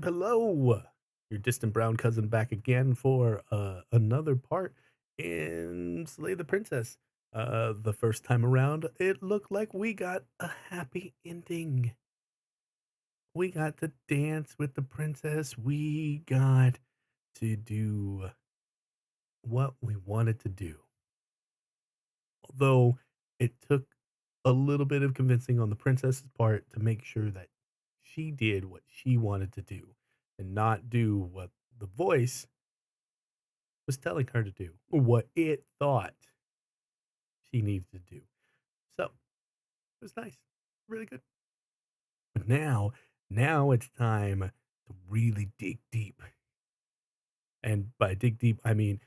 Hello, your distant brown cousin back again for another part in Slay the Princess. The first time around, it looked like we got a happy ending. We got to dance with the princess. We got to do what we wanted to do. Although it took a little bit of convincing on the princess's part to make sure that she did what she wanted to do and not do what the voice was telling her to do, or what it thought she needed to do. So it was nice, really good. But now it's time to really dig deep. And by dig deep, I mean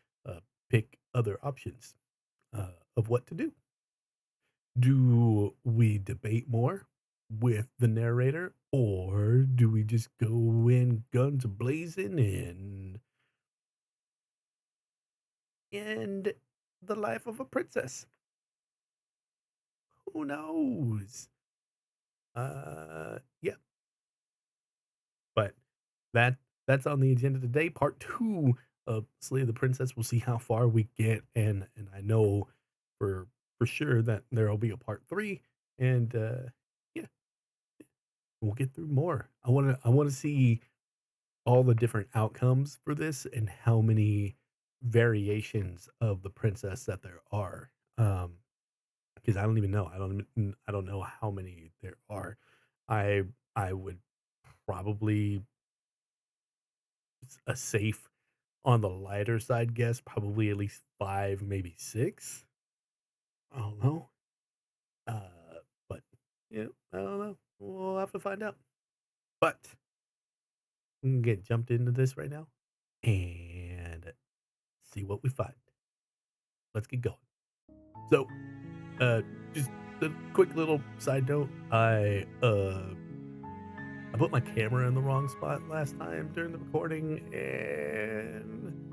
pick other options of what to do. Do we debate more with the narrator, or do we just go in guns blazing and end the life of a princess? Who knows? Yeah, but that that's on the agenda today. Part two of Slay the Princess. We'll see how far we get, and I know for for sure that there will be a part three, and yeah, we'll get through more. I wanna see all the different outcomes for this and how many variations of the princess that there are. Because I don't even know. I don't know how many there are. I I would probably a safe on the lighter side guess, probably at least 5, maybe 6. I don't know. But yeah, I don't know. We'll have to find out. But we can get jumped into this right now and see what we find. Let's get going. So, uh, just a quick little side note. I put my camera in the wrong spot last time during the recording, and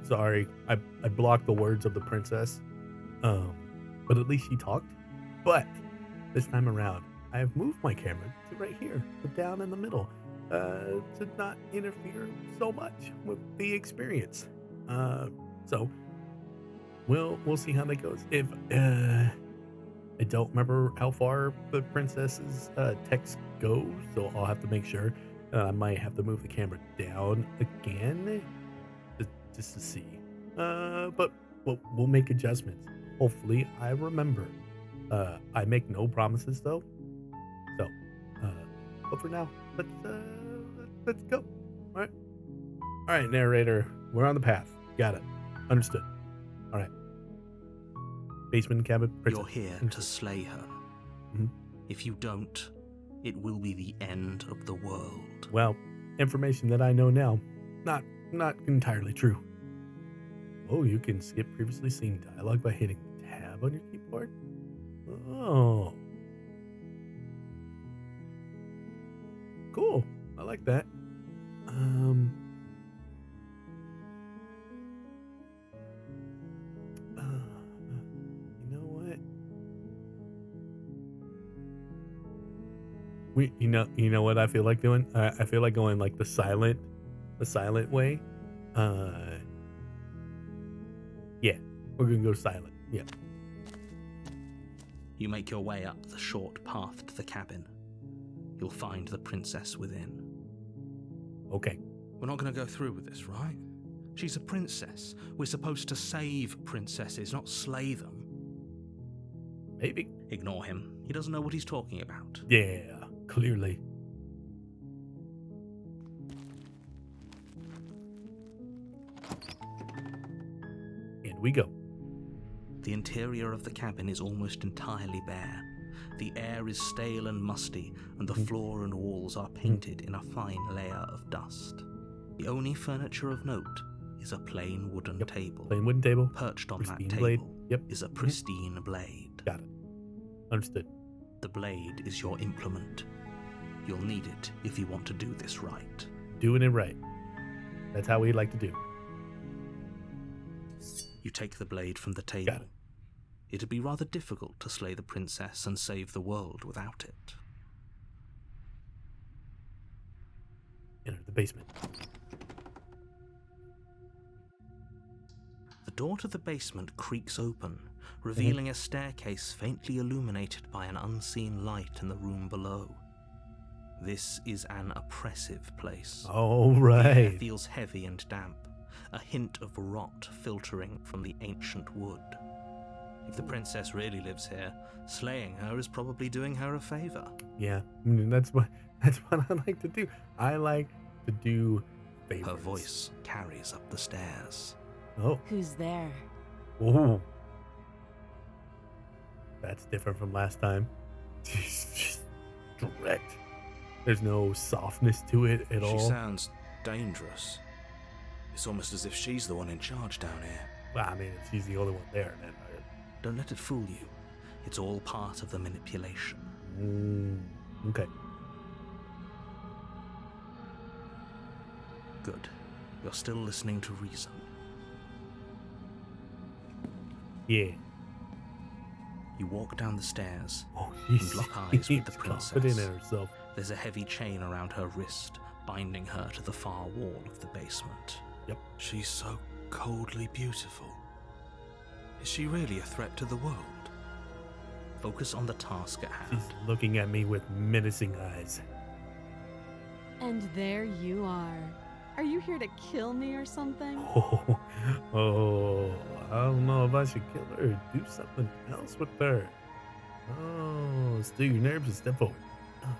sorry, I blocked the words of the princess. But at least she talked. But this time around, I have moved my camera to right here, to down in the middle, to not interfere so much with the experience. Uh, so we'll see how that goes. If I don't remember how far the princess's text goes, so I'll have to make sure. I might have to move the camera down again just to see. But we'll make adjustments. Hopefully, I remember. I make no promises though. So, uh, but for now, let's go. All right, narrator. We're on the path. Got it. Understood. All right. Basement cabin princess. You're here to slay her. Mhm. If you don't, it will be the end of the world. Well, information that I know now, not entirely true. Oh, you can skip previously seen dialogue by hitting tab on your keyboard. Oh, cool. I like that. Um, you know what? You know what I feel like doing? I feel like going like the silent way. Uh, yeah, we're gonna go silent. Yeah. You make your way up the short path to the cabin. You'll find the princess within. Okay. We're not going to go through with this, right? She's a princess. We're supposed to save princesses, not slay them. Maybe. Ignore him. He doesn't know what he's talking about. Yeah. Clearly. And we go. The interior of the cabin is almost entirely bare. The air is stale and musty, and the floor and walls are painted in a fine layer of dust. The only furniture of note is a plain wooden table. Plain wooden table. Perched on that Pristine table blade. Yep. is a pristine blade. Got it. Understood. The blade is your implement. You'll need it if you want to do this right. Doing it right. That's how we like to do. You take the blade from the Got table. it. It'd be rather difficult to slay the princess and save the world without it. Enter the basement. The door to the basement creaks open, revealing a staircase faintly illuminated by an unseen light in the room below. This is an oppressive place. All The air right. feels heavy and damp, a hint of rot filtering from the ancient wood. If the princess really lives here, slaying her is probably doing her a favor. Yeah, that's what I like to do. I like to do favors. Her voice carries up the stairs. Oh, Who's there? oh, that's different from last time. Just direct. There's no softness to it at all. She sounds dangerous. It's almost as if she's the one in charge down here. Well, I mean, if she's the only one there, then Don't let it fool you. It's all part of the manipulation. okay. Good. You're still listening to reason. Yeah. You walk down the stairs. Oh, And lock eyes with she's the confident princess. in herself. There's a heavy chain around her wrist, binding her to the far wall of the basement. She's so coldly beautiful. Is she really a threat to the world? Focus on the task at hand. She's looking at me with menacing eyes. And there you are. Are you here to kill me or something? Oh, I don't know if I should kill her or do something else with her. Oh, still your nerves and step forward. Oh.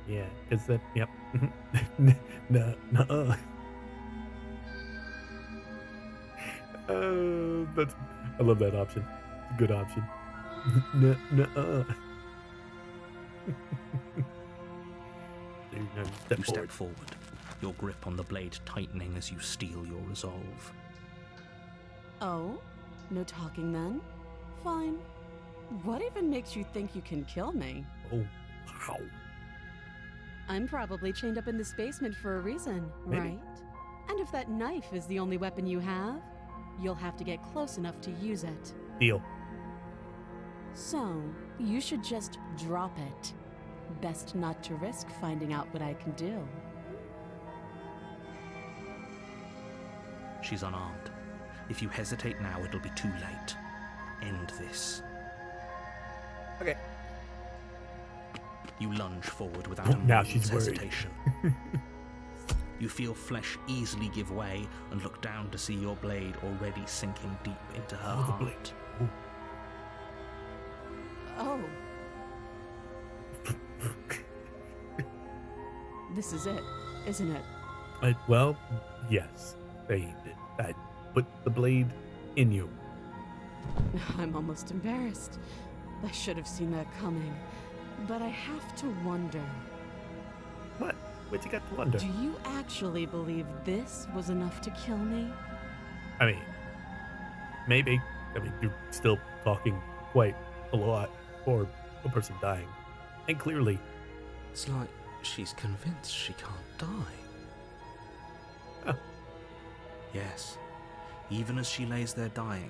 Yeah, because that, yep. No. I love that option. It's a good option. No. Step You forward. step forward, your grip on the blade tightening as you steel your resolve. Oh? No talking then? Fine. What even makes you think you can kill me? Oh, wow. I'm probably chained up in this basement for a reason, Maybe. right? And if that knife is the only weapon you have, you'll have to get close enough to use it. Deal. So, you should just drop it. Best not to risk finding out what I can do. She's unarmed. If you hesitate now, it'll be too late. End this. Okay. You lunge forward without Oh, a now moment's she's worried. hesitation. You feel flesh easily give way and look down to see your blade already sinking deep into her Oh, the heart. blade. Oh. Oh. This is it, isn't it? Well, yes. I put the blade in you. I'm almost embarrassed. I should have seen that coming. But I have to wonder, What? What you got to wonder? do you actually believe this was enough to kill me? I mean, maybe. I mean, you're still talking quite a lot for a person dying. And clearly, It's like she's convinced she can't die. Huh. Yes, even as she lays there dying,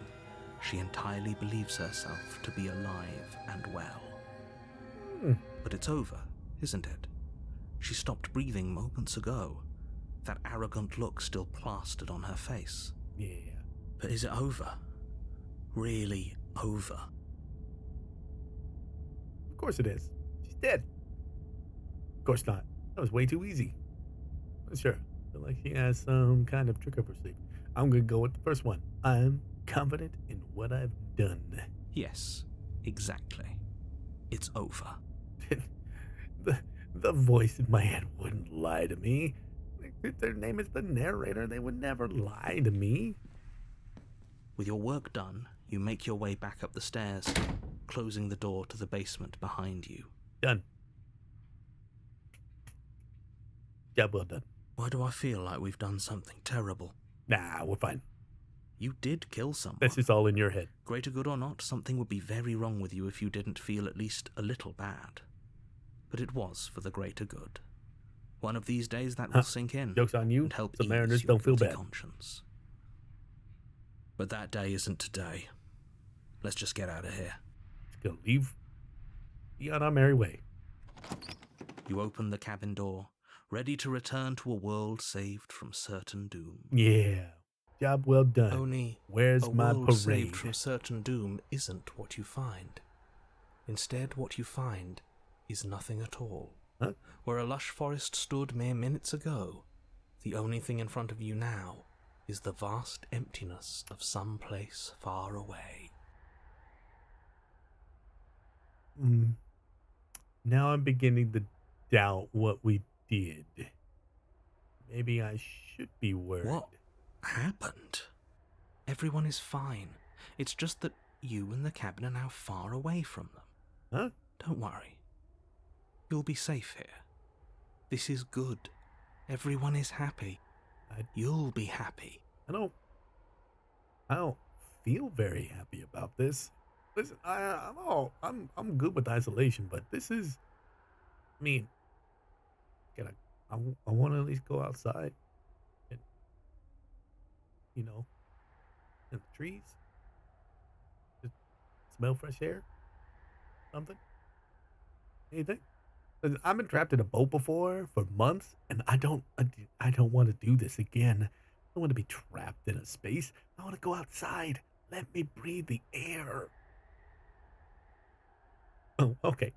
she entirely believes herself to be alive and well. But it's over, isn't it? She stopped breathing moments ago, that arrogant look still plastered on her face. yeah. But is it over? Really over? Of course it is. She's dead. Of course not. That was way too easy. But sure. Feel like she has some kind of trick up her sleeve. I'm gonna go with the first one. I'm confident in what I've done. Yes, exactly. It's over. The voice in my head wouldn't lie to me. If their name is the narrator, they would never lie to me. With your work done, you make your way back up the stairs, closing the door to the basement behind you. Done. Job well done. Why do I feel like we've done something terrible? Nah, we're fine. You did kill someone. This is all in your head. Greater good or not, something would be very wrong with you if you didn't feel at least a little bad. But it was for the greater good. One of these days that will sink in Joke's on you. and help The ease Mariners your don't feel guilty bad. conscience. But that day isn't today. Let's just get out of here. Just gonna leave. Be on our merry way. You open the cabin door, ready to return to a world saved from certain doom. Yeah. Job well done. Only Where's a my world parade? saved from certain doom isn't what you find. Instead, what you find is nothing at all. Huh? Where a lush forest stood mere minutes ago, the only thing in front of you now is the vast emptiness of some place far away. Now I'm beginning to doubt what we did. Maybe I should be worried. What happened? Everyone is fine. It's just that you and the cabin are now far away from them. Huh? Don't worry. You'll be safe here. This is good. Everyone is happy. You'll be happy. I don't feel very happy about this. Listen, I'm good with isolation, but this is, I mean, I want to at least go outside and, in the trees, just smell fresh air, something, anything. Listen, I've been trapped in a boat before for months, and I don't want to do this again. I don't want to be trapped in a space. I want to go outside. Let me breathe the air. Oh, okay.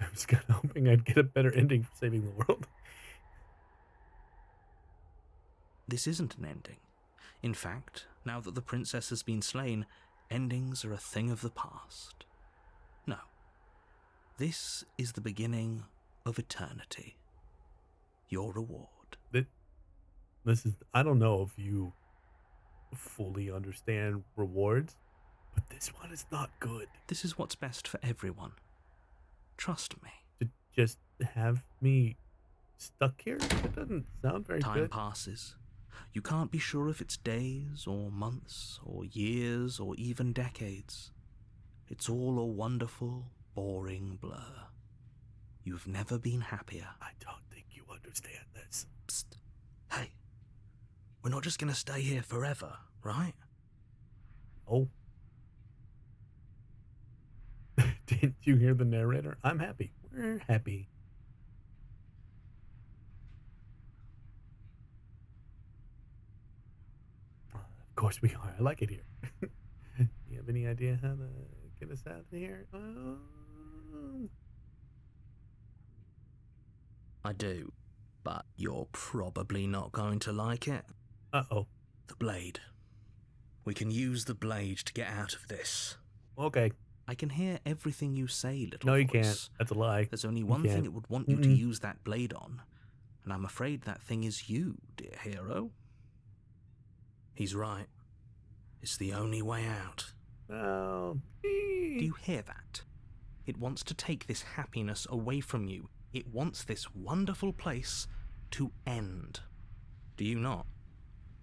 I was kind of hoping I'd get a better ending for saving the world. This isn't an ending. In fact, now that the princess has been slain, endings are a thing of the past. No. This is the beginning of eternity. Your reward. I don't know if you fully understand rewards, but this one is not good. This is what's best for everyone. Trust me. To just have me stuck here? That doesn't sound very Time good. passes. You can't be sure if it's days or months or years or even decades. It's all a wonderful, boring blur. You've never been happier. I don't think you understand this. Psst. Hey, we're not just gonna stay here forever, right? Oh. Didn't you hear the narrator? I'm happy. We're happy. Of course we are. I like it here. You have any idea how to get us out of here? I do, but you're probably not going to like it. Uh-oh. The blade. We can use the blade to get out of this. Okay. I can hear everything you say, little No, you voice. can't. That's a lie. There's only You one thing can't. it would want you to use that blade on, and I'm afraid that thing is you, dear hero. He's right. It's the only way out. Oh. Do you hear that? It wants to take this happiness away from you. It wants this wonderful place to end. Do you not?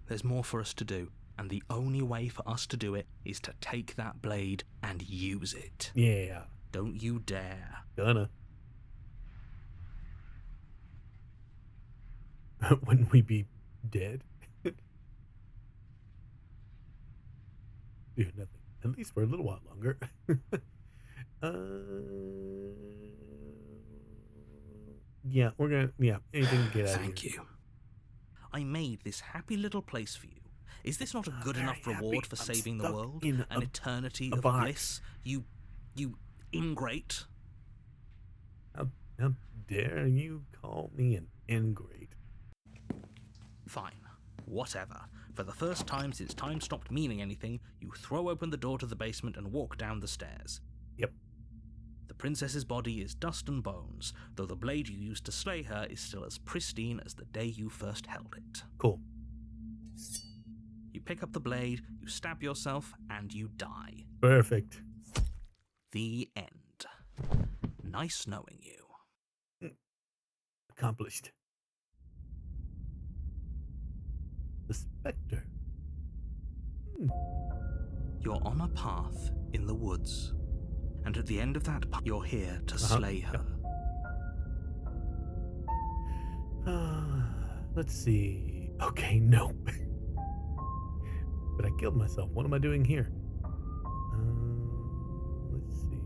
There's more for us to do, and the only way for us to do it is to take that blade and use it. Yeah. Don't you dare. Gonna. Wouldn't we be dead? Do nothing. At least for a little while longer. Yeah, we're gonna, anything to get out of here. Thank you. I made this happy little place for you. Is this not a good Very enough reward happy. for I'm saving the stuck world? in An eternity a of box. bliss? You ingrate. How dare you call me an ingrate? Fine. Whatever. For the first time since time stopped meaning anything, you throw open the door to the basement and walk down the stairs. Yep. The princess's body is dust and bones, though the blade you used to slay her is still as pristine as the day you first held it. Cool. You pick up the blade, you stab yourself, and you die. Perfect. The end. Nice knowing you. Accomplished. The Spectre. You're on a path in the woods, and at the end of that path, you're here to slay her. Let's see. Okay, no. But I killed myself. What am I doing here? Let's see.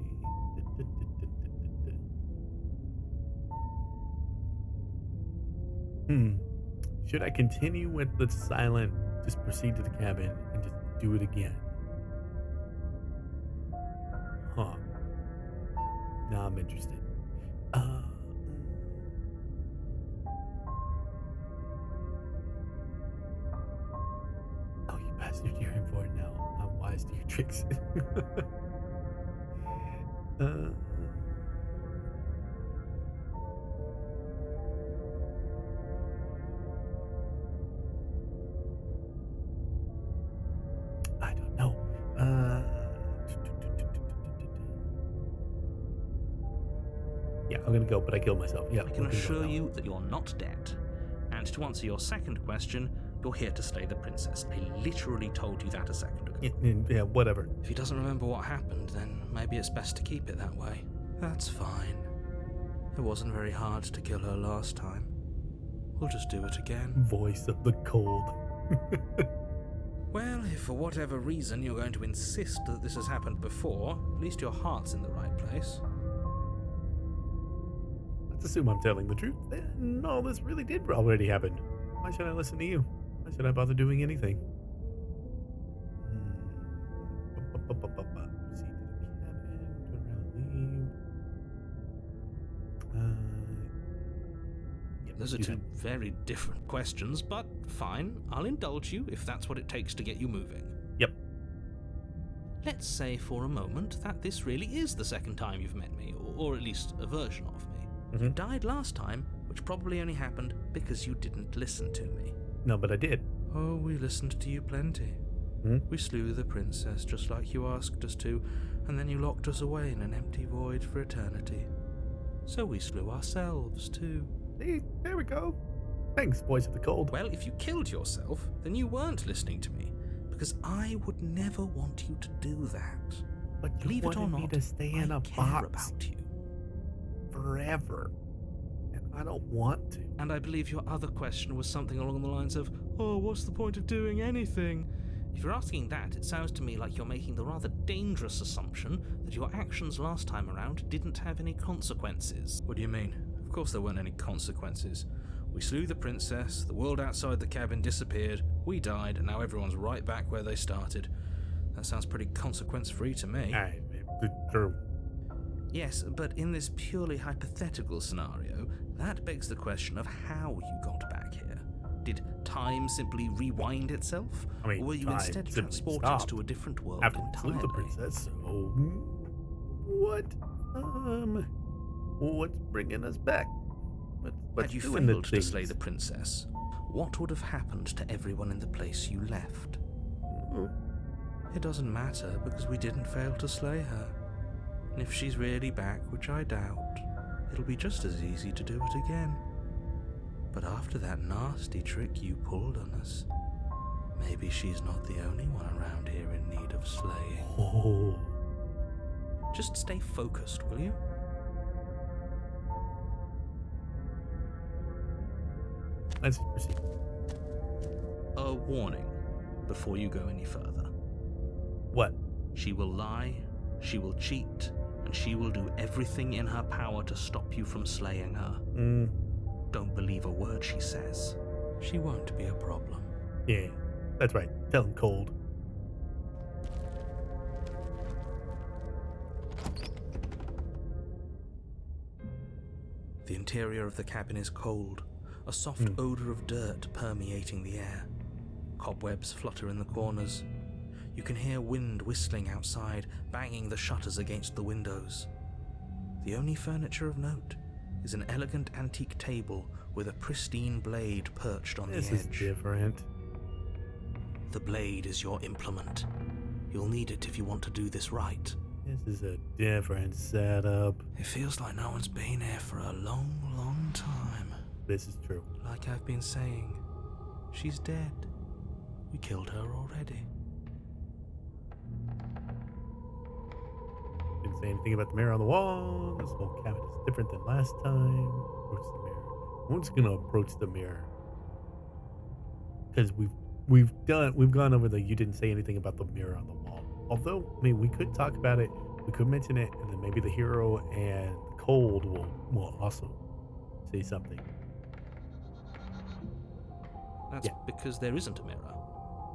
Hmm. Should I continue with the silent, just proceed to the cabin and just do it again? Huh. Now I'm interested. Uh, oh, you bastard, you're in for it now. I'm wise to your tricks. uh, I don't know. Uh, yeah, I'm gonna go, but I killed myself. Yeah, I can we're gonna go assure that one. you that you're not dead. And to answer your second question, you're here to slay the princess. I literally told you that a second ago. Yeah, whatever. If he doesn't remember what happened, then maybe it's best to keep it that way. That's fine. It wasn't very hard to kill her last time. We'll just do it again. Voice of the cold. Well, if for whatever reason you're going to insist that this has happened before, at least your heart's in the right place. Let's assume I'm telling the truth. Then all this really did already happen. Why should I listen to you? Why should I bother doing anything? Proceed to the cabin. Turn around and leave. Yeah, Those are let's do two very different questions, but fine, I'll indulge you if that's what it takes to get you moving. Yep. Let's say for a moment that this really is the second time you've met me, or at least a version of me. You Mhm. died last time, which probably only happened because you didn't listen to me. No, but I did. Oh, we listened to you plenty. Hmm? We slew the princess just like you asked us to, and then you locked us away in an empty void for eternity. So we slew ourselves too. See, there we go. Thanks, voice of the cold. Well, if you killed yourself, then you weren't listening to me, because I would never want you to do that. But you Believe it or wanted me not, to stay in I a care box about you. forever, and I don't want to. And I believe your other question was something along the lines of, oh, what's the point of doing anything? If you're asking that, it sounds to me like you're making the rather dangerous assumption that your actions last time around didn't have any consequences. What do you mean? Of course there weren't any consequences. We slew the princess, the world outside the cabin disappeared, we died, and now everyone's right back where they started. That sounds pretty consequence-free to me. True. Yes, but in this purely hypothetical scenario, that begs the question of how you got back here. Did time simply rewind itself? I mean, or were you time instead simply transported stopped to a different world After we entirely? slew the princess, so what? What's bringing us back? What's Had you doing the failed to things? slay the princess, what would have happened to everyone in the place you left? It doesn't matter because we didn't fail to slay her. And if she's really back, which I doubt, it'll be just as easy to do it again. But after that nasty trick you pulled on us, maybe she's not the only one around here in need of slaying. Oh, Just stay focused, will you? let's proceed. A warning before you go any further. What? She will lie, she will cheat, and she will do everything in her power to stop you from slaying her. Don't believe a word she says. She won't be a problem. Yeah, that's right. Tell him cold. The interior of the cabin is cold, a soft odor of dirt permeating the air. Cobwebs flutter in the corners. You can hear wind whistling outside, banging the shutters against the windows. The only furniture of note is an elegant antique table with a pristine blade perched on This the is edge. different. The blade is your implement. You'll need it if you want to do this right. This is a different setup. It feels like no one's been here for a long, long time. This is true. Like I've been saying, she's dead. We killed her already. Didn't say anything about the mirror on the wall. This whole cabin is different than last time. Approach the mirror. I'm just gonna approach the mirror because we've gone over the you didn't say anything about the mirror on the wall. Although, I mean, we could talk about it. We could mention it, and then maybe the hero and the cold will also say something. That's because there isn't a mirror.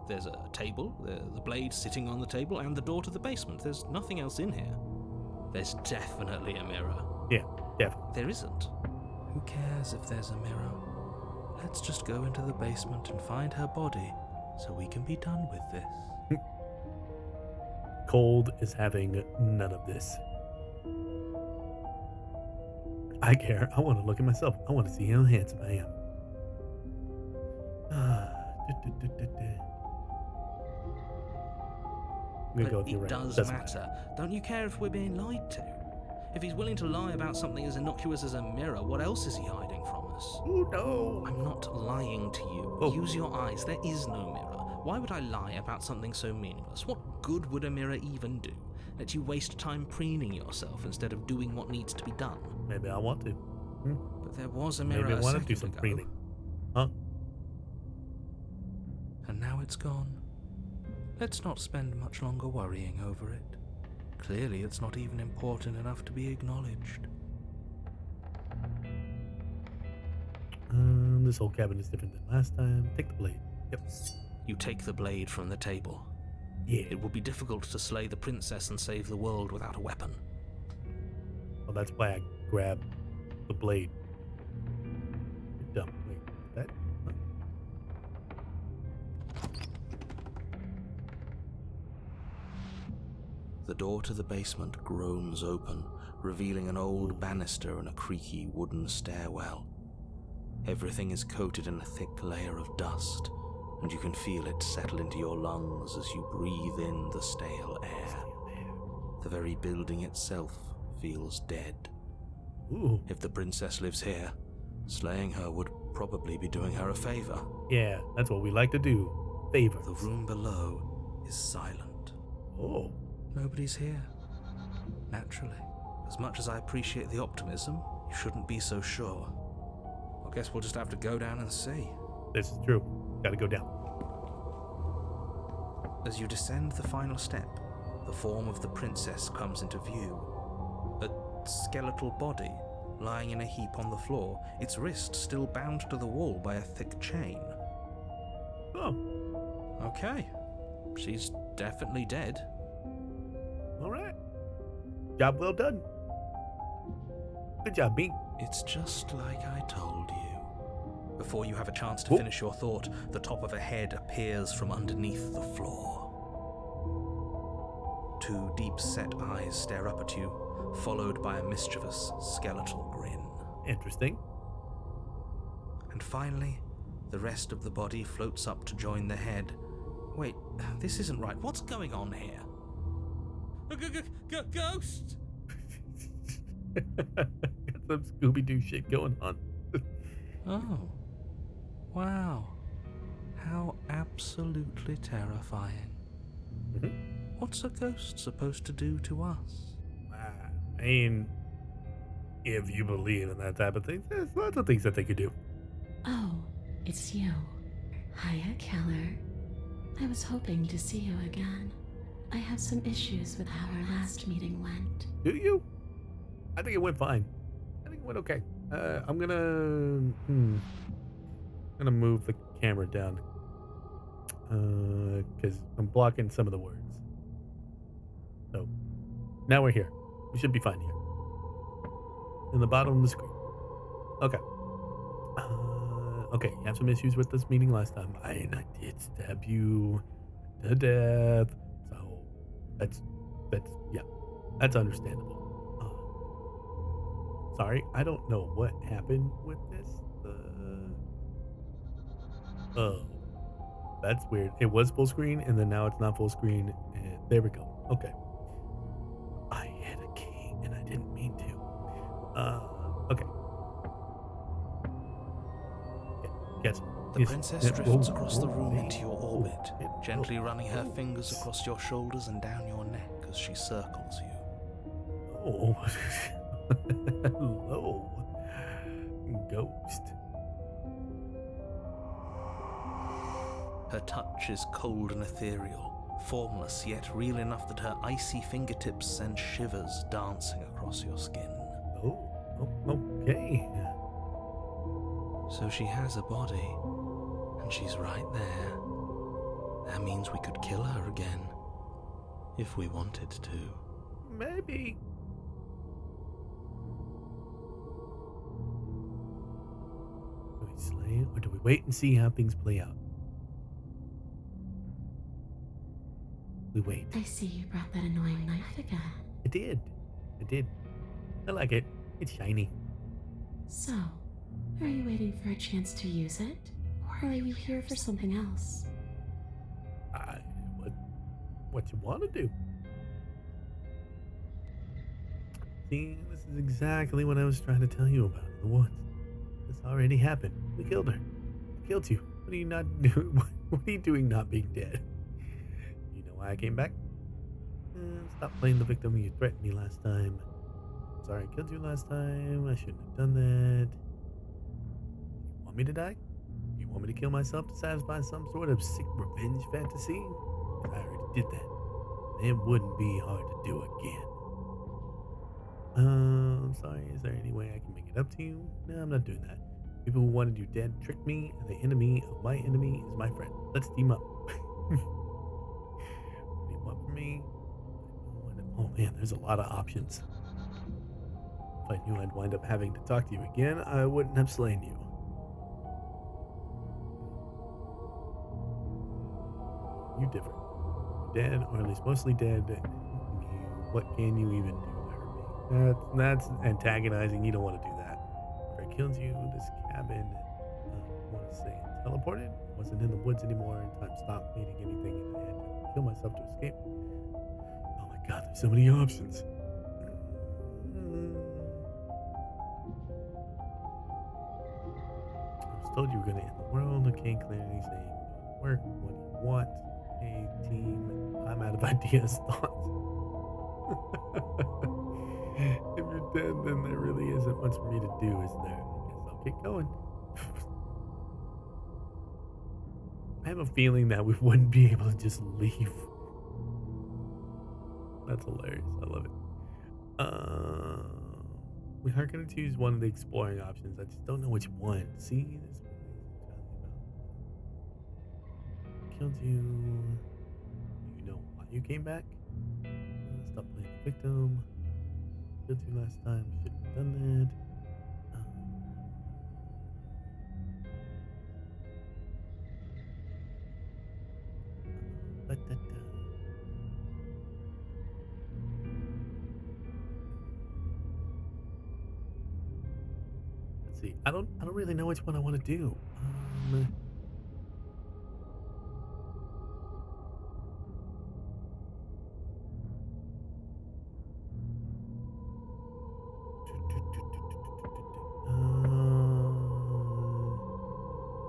There's a table, the blade sitting on the table, and the door to the basement. There's nothing else in here. There's definitely a mirror. Yeah, definitely. There isn't. Who cares if there's a mirror? Let's just go into the basement and find her body so we can be done with this. Cold is having none of this. I care. I want to look at myself. I want to see how handsome I am. But it does matter. Don't you care if we're being lied to? If he's willing to lie about something as innocuous as a mirror, what else is he hiding from us? Oh, no. I'm not lying to you. Oh. Use your eyes. There is no mirror. Why would I lie about something so meaningless? What good would a mirror even do? Let you waste time preening yourself instead of doing what needs to be done. Maybe I want to. But there was a mirror Maybe I a want to do second some ago. preening. Huh? And now it's gone. Let's not spend much longer worrying over it. Clearly, it's not even important enough to be acknowledged. This whole cabin is different than last time. Take the blade. Yep. You take the blade from the table. Yeah. It would be difficult to slay the princess and save the world without a weapon. Well, that's why I grabbed the blade. You're dumb. Wait, that? Huh. The door to the basement groans open, revealing an old banister and a creaky wooden stairwell. Everything is coated in a thick layer of dust, and you can feel it settle into your lungs as you breathe in the stale air. The very building itself feels dead. Ooh. If the princess lives here, slaying her would probably be doing her a favor. Yeah, that's what we like to do. Favors. The room below is silent. Oh. Nobody's here. Naturally. As much as I appreciate the optimism, you shouldn't be so sure. I guess we'll just have to go down and see. This is true. Gotta go down. As you descend the final step, the form of the princess comes into view. A skeletal body, lying in a heap on the floor, its wrist still bound to the wall by a thick chain. Oh, Okay. She's definitely dead. all right. Job well done. Good job, Bing. It's just like I told you. Before you have a chance to Whoa. finish your thought, the top of a head appears from underneath the floor. Two deep-set eyes stare up at you, followed by a mischievous skeletal grin. Interesting. And finally, the rest of the body floats up to join the head. Wait, this isn't right. What's going on here? Ghost! Got some Scooby-Doo shit going on. Oh. Wow. How absolutely terrifying. Mhm. What's a ghost supposed to do to us? I mean, if you believe in that type of thing, there's lots of things that they could do. Oh, it's you. Hiya, Keller. I was hoping to see you again. I have some issues with how our last meeting went. Do you? I think it went fine. I think it went okay. I'm gonna move the camera down because I'm blocking some of the words. So now we're here. We should be fine here. In the bottom of the screen. Okay. Okay. You have some issues with this meeting last time. I did stab you to death. So that's yeah, that's understandable. Sorry, I don't know what happened with this. Oh, that's weird. It was full screen, and then now it's not full screen. And there we go. Okay. I hit a key, and I didn't mean to. Okay. Yes. The princess drifts across the room into your orbit, gently running her oh. fingers across your shoulders and down your neck as she circles you. Oh. Hello, ghost. Her touch is cold and ethereal, formless yet real enough that her icy fingertips send shivers dancing across your skin. Oh, okay. So she has a body. And she's right there. That means we could kill her again. If we wanted to. Maybe. Do we slay or do we wait and see how things play out? We wait. I see you brought that annoying knife again. I did. I like it. It's shiny. So, are you waiting for a chance to use it? Or are you here for something else? What you want to do? See, this is exactly what I was trying to tell you about in the woods. This already happened. We killed her. I killed you. What are you not doing? What are you doing not being dead? You know why I came back? Stop playing the victim. You threatened me last time. Sorry I killed you last time. I shouldn't have done that. You want me to die? You want me to kill myself to satisfy some sort of sick revenge fantasy? I already did that. It wouldn't be hard to do again. I'm sorry. Is there any way I can make it up to you? No, I'm not doing that. People who wanted you dead tricked me, and the enemy of my enemy is my friend. Let's team up. What do you want from me? Oh man, there's a lot of options. If I knew I'd wind up having to talk to you again, I wouldn't have slain you. You different. You're dead, or at least mostly dead. What can you even do to hurt me? That's antagonizing. You don't want to do that. If I killed you, this cabin, I want to say teleported. It wasn't in the woods anymore. Time stopped meaning anything, and I had to kill myself to escape. Oh my god, there's so many options. I was told you were going to end the world. Okay, clearly saying work. What do you want? Hey, team, I'm out of ideas. Thoughts. If you're dead, then there really isn't much for me to do, is there? I guess I'll keep going. I have a feeling that we wouldn't be able to just leave. That's hilarious. I love it. We are going to choose one of the exploring options. I just don't know which one. See, this killed you. Do you know why you came back? Stop playing the victim. Killed you last time. Shouldn't have done that. Let's see. I don't really know which one I want to do.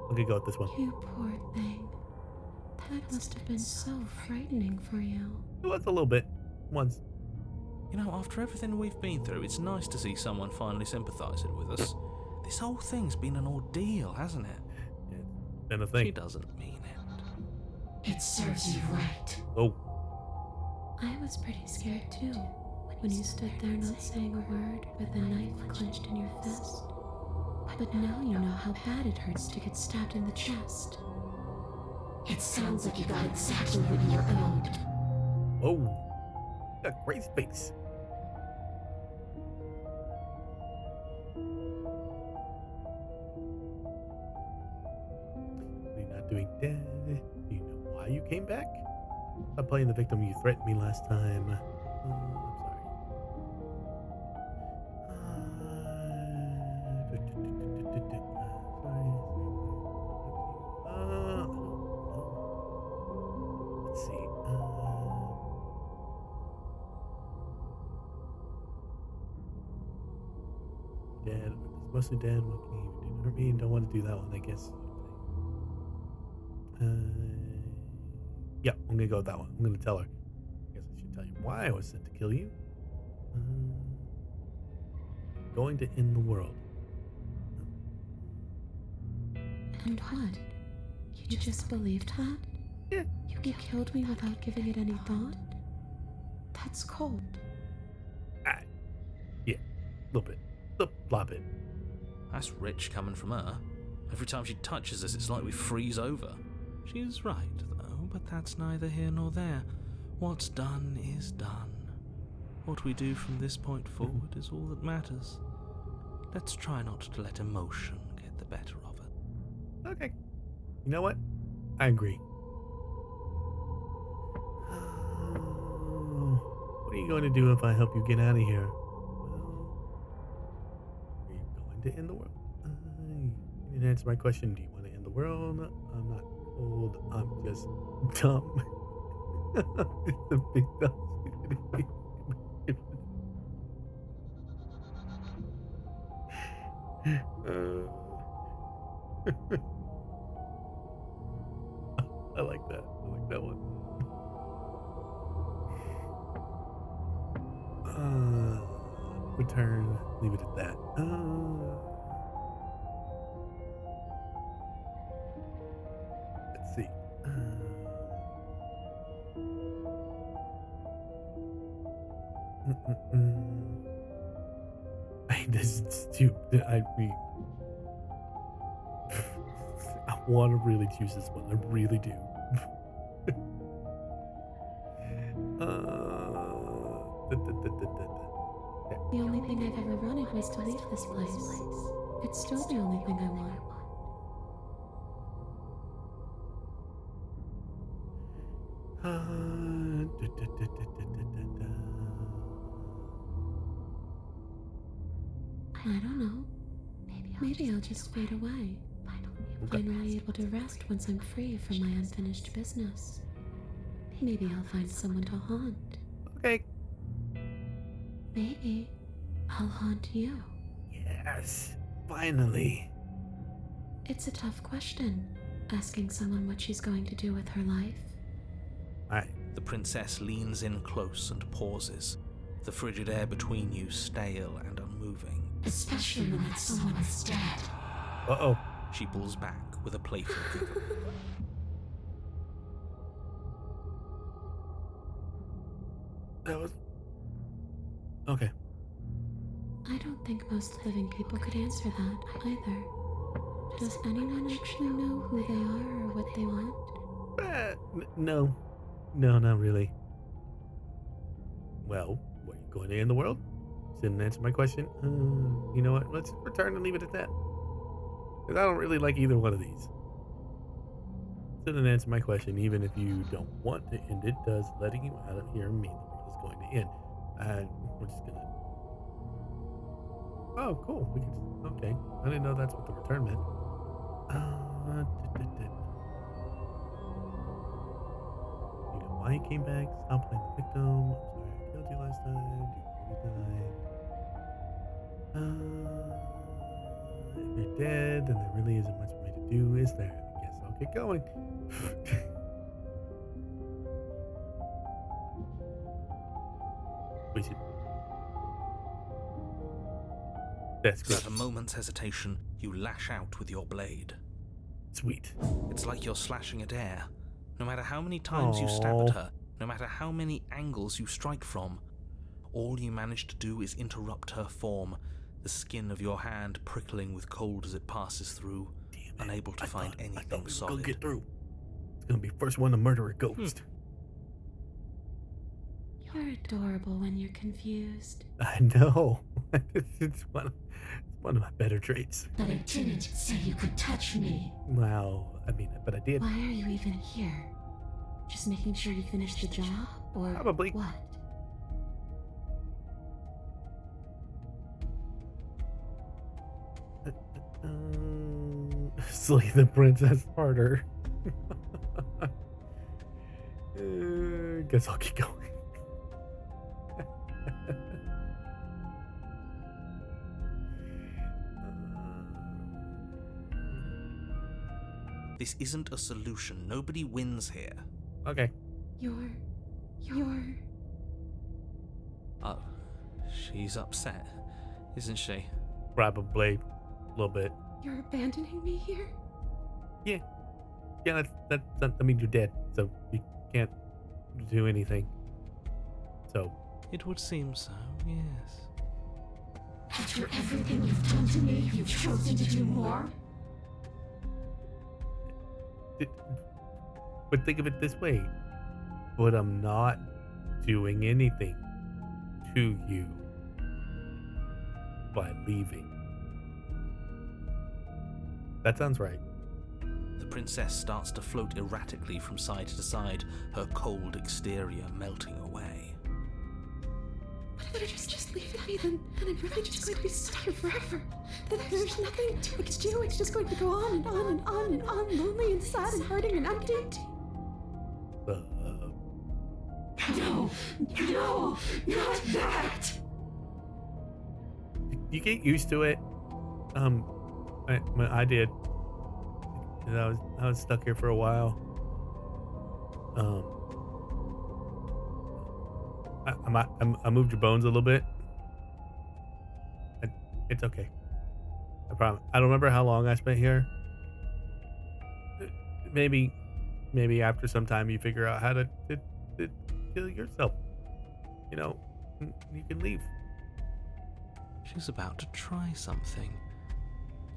I'm gonna go with this one. You poor thing. That must have been so frightening for you. It was a little bit. Once. You know, after everything we've been through, it's nice to see someone finally sympathising with us. This whole thing's been an ordeal, hasn't it? Yeah, been a thing. She doesn't mean it. It serves you right. Oh. I was pretty scared too, when you stood there not saying a word with a knife clenched in your fist. But now you know how bad it hurts to get stabbed in the chest. It sounds like you got exactly what you're owed. Oh. Got great space. You're not doing dead. Do you know why you came back? Stop playing the victim. You threatened me last time. I'm let's see. Dead. It's mostly dead. What can you even do to hurt me? Don't want to do that one, I guess. Yeah, I'm gonna go with that one. I'm gonna tell her. I guess I should tell you why I was sent to kill you. Going to end the world. And what? You just believed that? Yeah. You killed me without giving it any thought? That's cold. Yeah, a little bit. A lot bit. That's rich coming from her. Every time she touches us, it's like we freeze over. She's right, though, but that's neither here nor there. What's done is done. What we do from this point forward is all that matters. Let's try not to let emotion get the better of it. Okay. You know what? I agree. What are you going to do if I help you get out of here? Well, are you going to end the world? You didn't answer my question. Do you want to end the world? I'm not cold. I'm just dumb. It's a big dumb. I like that. I like that one. Return. Leave it at that. Let's see. This is too. I want to really choose this one. I really do. The only thing I've ever wanted was to leave this place. It's still the only thing I want. I don't know. Maybe I'll just fade away. Finally able to rest once I'm free from my unfinished business. Maybe I'll find someone to haunt. Okay. Maybe I'll haunt you. Yes. Finally. It's a tough question, asking someone what she's going to do with her life. Alright. The princess leans in close and pauses, the frigid air between you stale and unmoving. Especially when that someone is dead. Uh-oh. She pulls back with a playful giggle. That was... Okay. I don't think most living people could answer that either. Does anyone actually know who they are or what they want? No. No, not really. Well, were you going to end the world? Didn't answer my question. You know what? Let's return and leave it at that. Because I don't really like either one of these. Didn't answer my question. Even if you don't want to end it, does letting you out of here mean the world is going to end? We're just gonna... Oh, cool. We can just... Okay. I didn't know that's what the return meant. You know why you came back? Stop playing the victim. I'm sorry I killed you last time. Do you really die? If you're dead, then there really isn't much for me to do, is there? I guess I'll get going. We should... That's good. Without a moment's hesitation, you lash out with your blade. Sweet. It's like you're slashing at air. No matter how many times you stab at her, no matter how many angles you strike from, all you manage to do is interrupt her form, the skin of your hand prickling with cold as it passes through, unable to find anything solid. Get through. It's gonna be first one to murder a ghost. You're adorable when you're confused. I know. It's one of my better traits. But I didn't say you could touch me. Wow. I mean, but I did. Why are you even here? Just making sure you finish the job? Or Probably. what? Slay the princess harder. Guess I'll keep going. This isn't a solution. Nobody wins here. Okay. You're... Oh, she's upset, isn't she? Probably. A little bit. You're abandoning me here? Yeah. Yeah, that means you're dead. So you can't do anything. So. It would seem so, yes. After everything you've done to me, you've chosen to do more? d- but think of it this way. But I'm not doing anything to you by leaving. That sounds right. The princess starts to float erratically from side to side, her cold exterior melting away. But if I just leave me, then I'm really just going to be stuck here forever. Then there's nothing to do. It's just going to go on and on and on and on, lonely and sad and hurting and empty. No, not that. You get used to it. I did. I was stuck here for a while. I moved your bones a little bit. It's okay. I promise. I don't remember how long I spent here. Maybe after some time you figure out how to kill yourself. You know, you can leave. She's about to try something.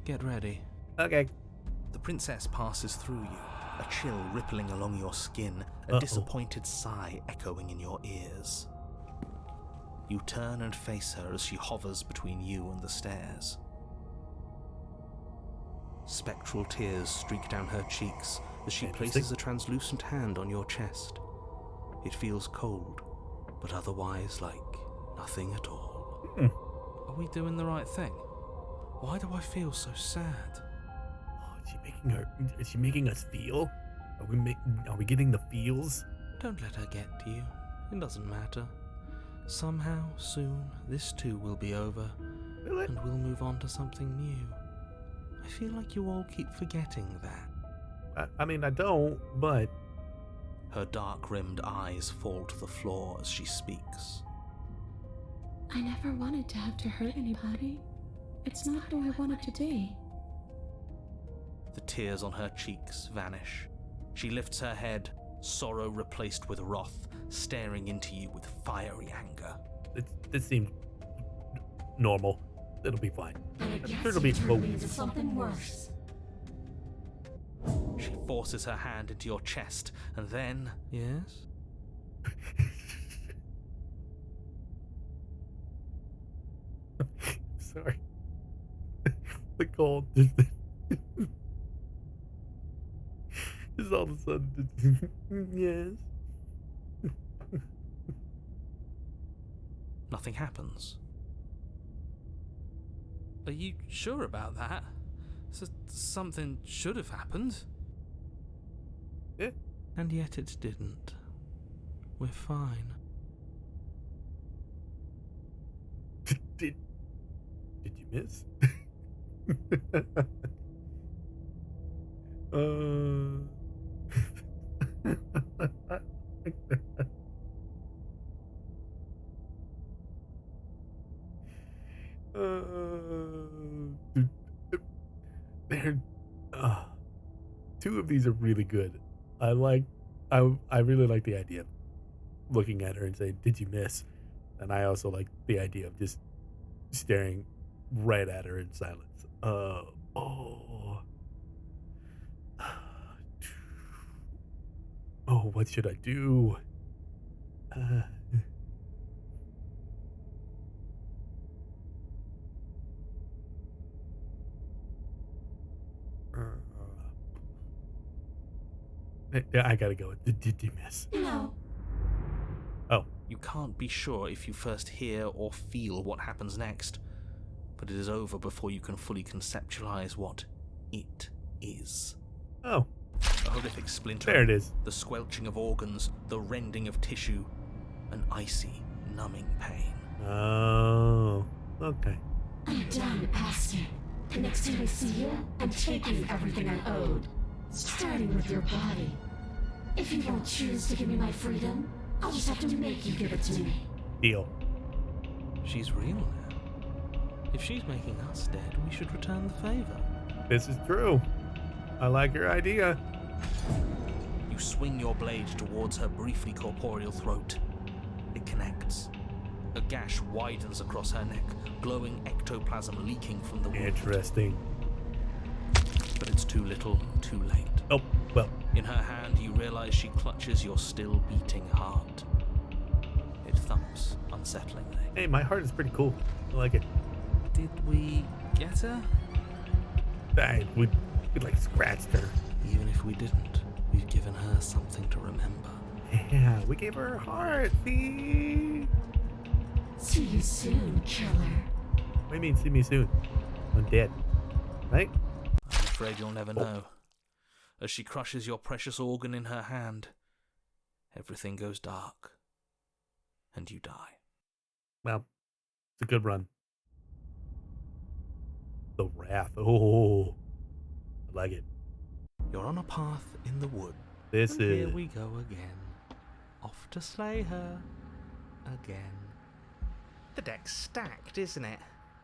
Get ready. Okay. The princess passes through you, a chill rippling along your skin, a disappointed sigh echoing in your ears. You turn and face her as she hovers between you and the stairs. Spectral tears streak down her cheeks as she places a translucent hand on your chest. It feels cold, but otherwise like nothing at all. Are we doing the right thing? Why do I feel so sad? Is she making us feel? Are we getting the feels? Don't let her get to you. It doesn't matter. Somehow, soon, this too will be over, and we'll move on to something new. I feel like you all keep forgetting that. I mean, I don't, but... Her dark-rimmed eyes fall to the floor as she speaks. I never wanted to have to hurt anybody. It's not who I wanted to be. The tears on her cheeks vanish. She lifts her head, sorrow replaced with wrath, staring into you with fiery anger. This seems normal. It'll be fine. I'm sure it'll be into something worse. She forces her hand into your chest, and then... Yes? Sorry. The cold. Just all of a sudden. Yes. Nothing happens. Are you sure about that? Something should have happened. Yeah. And yet it didn't. We're fine. Did you miss? They're two of these are really good. I really like the idea of looking at her and saying, "Did you miss?" And I also like the idea of just staring right at her in silence. What should I do? I gotta go. Did you miss? No. Oh. You can't be sure if you first hear or feel what happens next, but it is over before you can fully conceptualize what it is. Oh. A horrific splintering. There it is. The squelching of organs, the rending of tissue, an icy, numbing pain. Oh. Okay. I'm done asking. The next time I see you, I'm taking everything I owed. Starting with your body. If you won't choose to give me my freedom, I'll just have to make you give it to me. Deal. She's real now. If she's making us dead, we should return the favor. This is true. I like your idea. You swing your blade towards her briefly corporeal throat. It connects. A gash widens across her neck, glowing ectoplasm leaking from the wound. Interesting. but it's too little, too late. Oh, well. In her hand, you realize she clutches your still beating heart. It thumps unsettlingly. Hey, my heart is pretty cool. I like it. Did we get her? We like scratched her. Even if we didn't, we've given her something to remember. Yeah, we gave her a heart. See? See you soon, killer. What do you mean, see me soon? I'm dead. Right? I'm afraid you'll never know. As she crushes your precious organ in her hand, everything goes dark, and you die. Well, it's a good run. The Wrath. Oh, I like it. You're on a path in the wood. This and is... Here we go again. Off to slay her. Again. The deck's stacked, isn't it?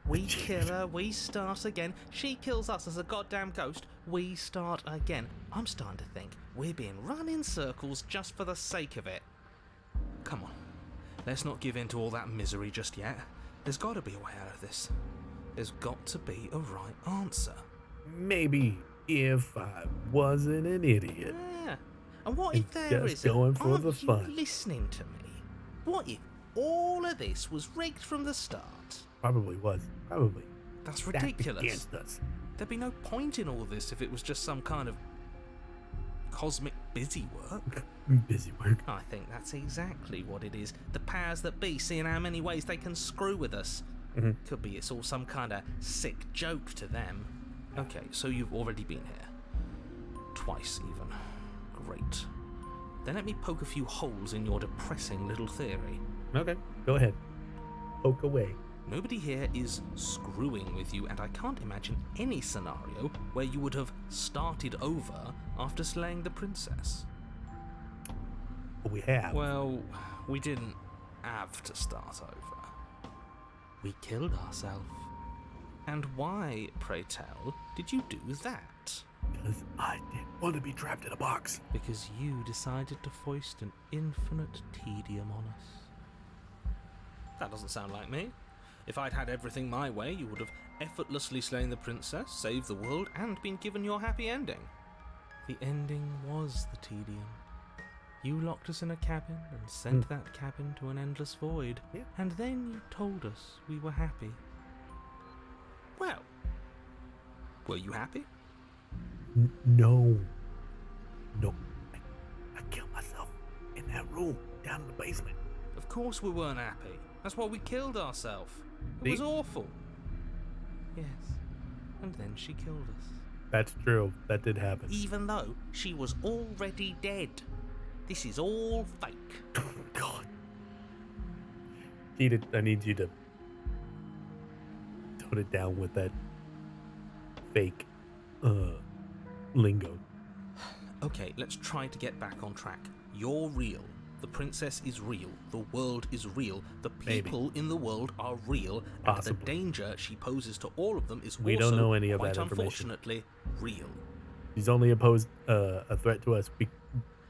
We kill her, we start again. She kills us as a goddamn ghost, we start again. I'm starting to think we're being run in circles just for the sake of it. Come on, let's not give in to all that misery just yet. There's got to be a way out of this. There's got to be a right answer. Maybe if I wasn't an idiot. Yeah. And what if there just isn't? going for Aren't the you fun. listening to me? What if all of this was rigged from the start? Probably was. Probably. That's Stacked ridiculous. against us. There'd be no point in all this if it was just some kind of cosmic busy work. Busy work. I think that's exactly what it is. The powers that be, seeing how many ways they can screw with us. Mm-hmm. Could be it's all some kind of sick joke to them. Okay, so you've already been here. Twice, even. Great. Then let me poke a few holes in your depressing little theory. Okay, go ahead. Poke away. Nobody here is screwing with you, and I can't imagine any scenario where you would have started over after slaying the princess. But we have. Well, we didn't have to start over. We killed ourselves. And why, pray tell, did you do that? Because I didn't want to be trapped in a box. Because you decided to foist an infinite tedium on us. That doesn't sound like me. If I'd had everything my way, you would have effortlessly slain the princess, saved the world, and been given your happy ending. The ending was the tedium. You locked us in a cabin and sent that cabin to an endless void, Yeah. and then you told us we were happy. Well, were you happy? No. I killed myself in that room down in the basement. Of course we weren't happy. That's why we killed ourselves. It was See? awful. Yes, and then she killed us. That's true. That did happen. Even though she was already dead. This is all fake. Oh, God. I need you to tone it down with that fake lingo. Okay, let's try to get back on track. You're real. The princess is real. The world is real. The people in the world are real. And Possibly. the danger she poses to all of them is We also, don't know any of quite that information. unfortunately, real. She's only posed a threat to us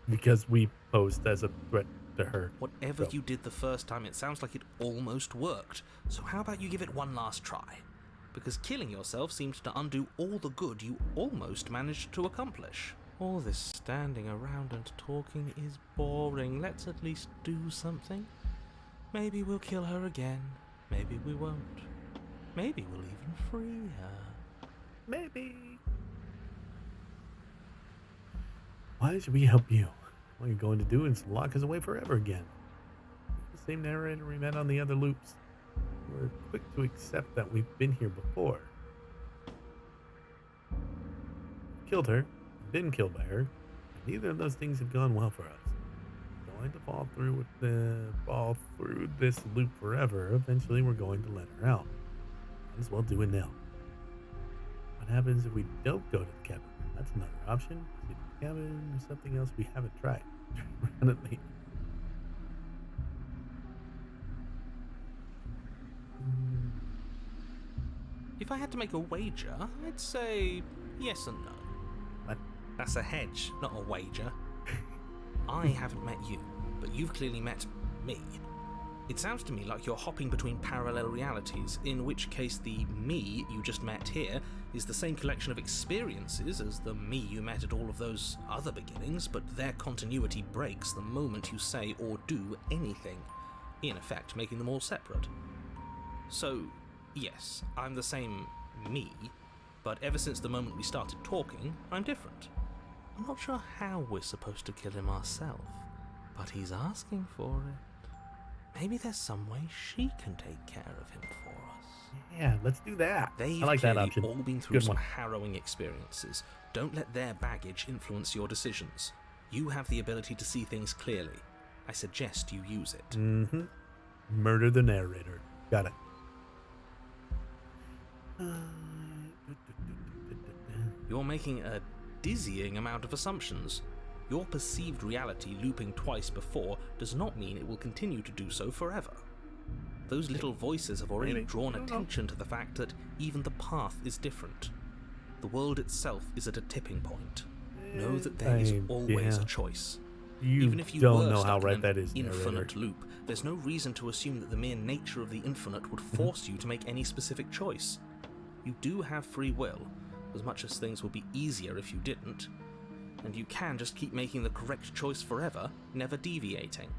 because we posed as a threat to her. Whatever So. you did the first time, it sounds like it almost worked. So how about you give it one last try? Because killing yourself seems to undo all the good you almost managed to accomplish. All this standing around and talking is boring. Let's at least do something. Maybe we'll kill her again. Maybe we won't. Maybe we'll even free her. Maybe. Why should we help you? All you're going to do is lock us away forever again. The same narrator we met on the other loops. We're quick to accept that we've been here before. Killed her, been killed by her. Neither of those things have gone well for us. We're going to fall through this loop forever. Eventually, we're going to let her out. Might as well do it now. What happens if we don't go to the cabin? That's another option. Sleep in the cabin or something else we haven't tried. Run it late. If I had to make a wager, I'd say yes and no. What? That's a hedge, not a wager. I haven't met you, but you've clearly met me. It sounds to me like you're hopping between parallel realities, in which case the me you just met here is the same collection of experiences as the me you met at all of those other beginnings, but their continuity breaks the moment you say or do anything, in effect making them all separate. So, yes, I'm the same me, but ever since the moment we started talking, I'm different. I'm not sure how we're supposed to kill him ourselves, but he's asking for it. Maybe there's some way she can take care of him for us. Yeah, let's do that. They've I like that clearly option. all been through Good some one. harrowing experiences. Don't let their baggage influence your decisions. You have the ability to see things clearly. I suggest you use it. Mm-hmm. Murder the narrator. Got it. You're making a dizzying amount of assumptions. Your perceived reality looping twice before does not mean it will continue to do so forever. Those little voices have already Maybe. drawn I don't know. attention to the fact that even the path is different. The world itself is at a tipping point. Know that there is always a choice. You Even if you don't were know stuck how in right an that is, infinite narrator. loop, there's no reason to assume that the mere nature of the infinite would force you to make any specific choice. You do have free will, as much as things would be easier if you didn't, and you can just keep making the correct choice forever, never deviating.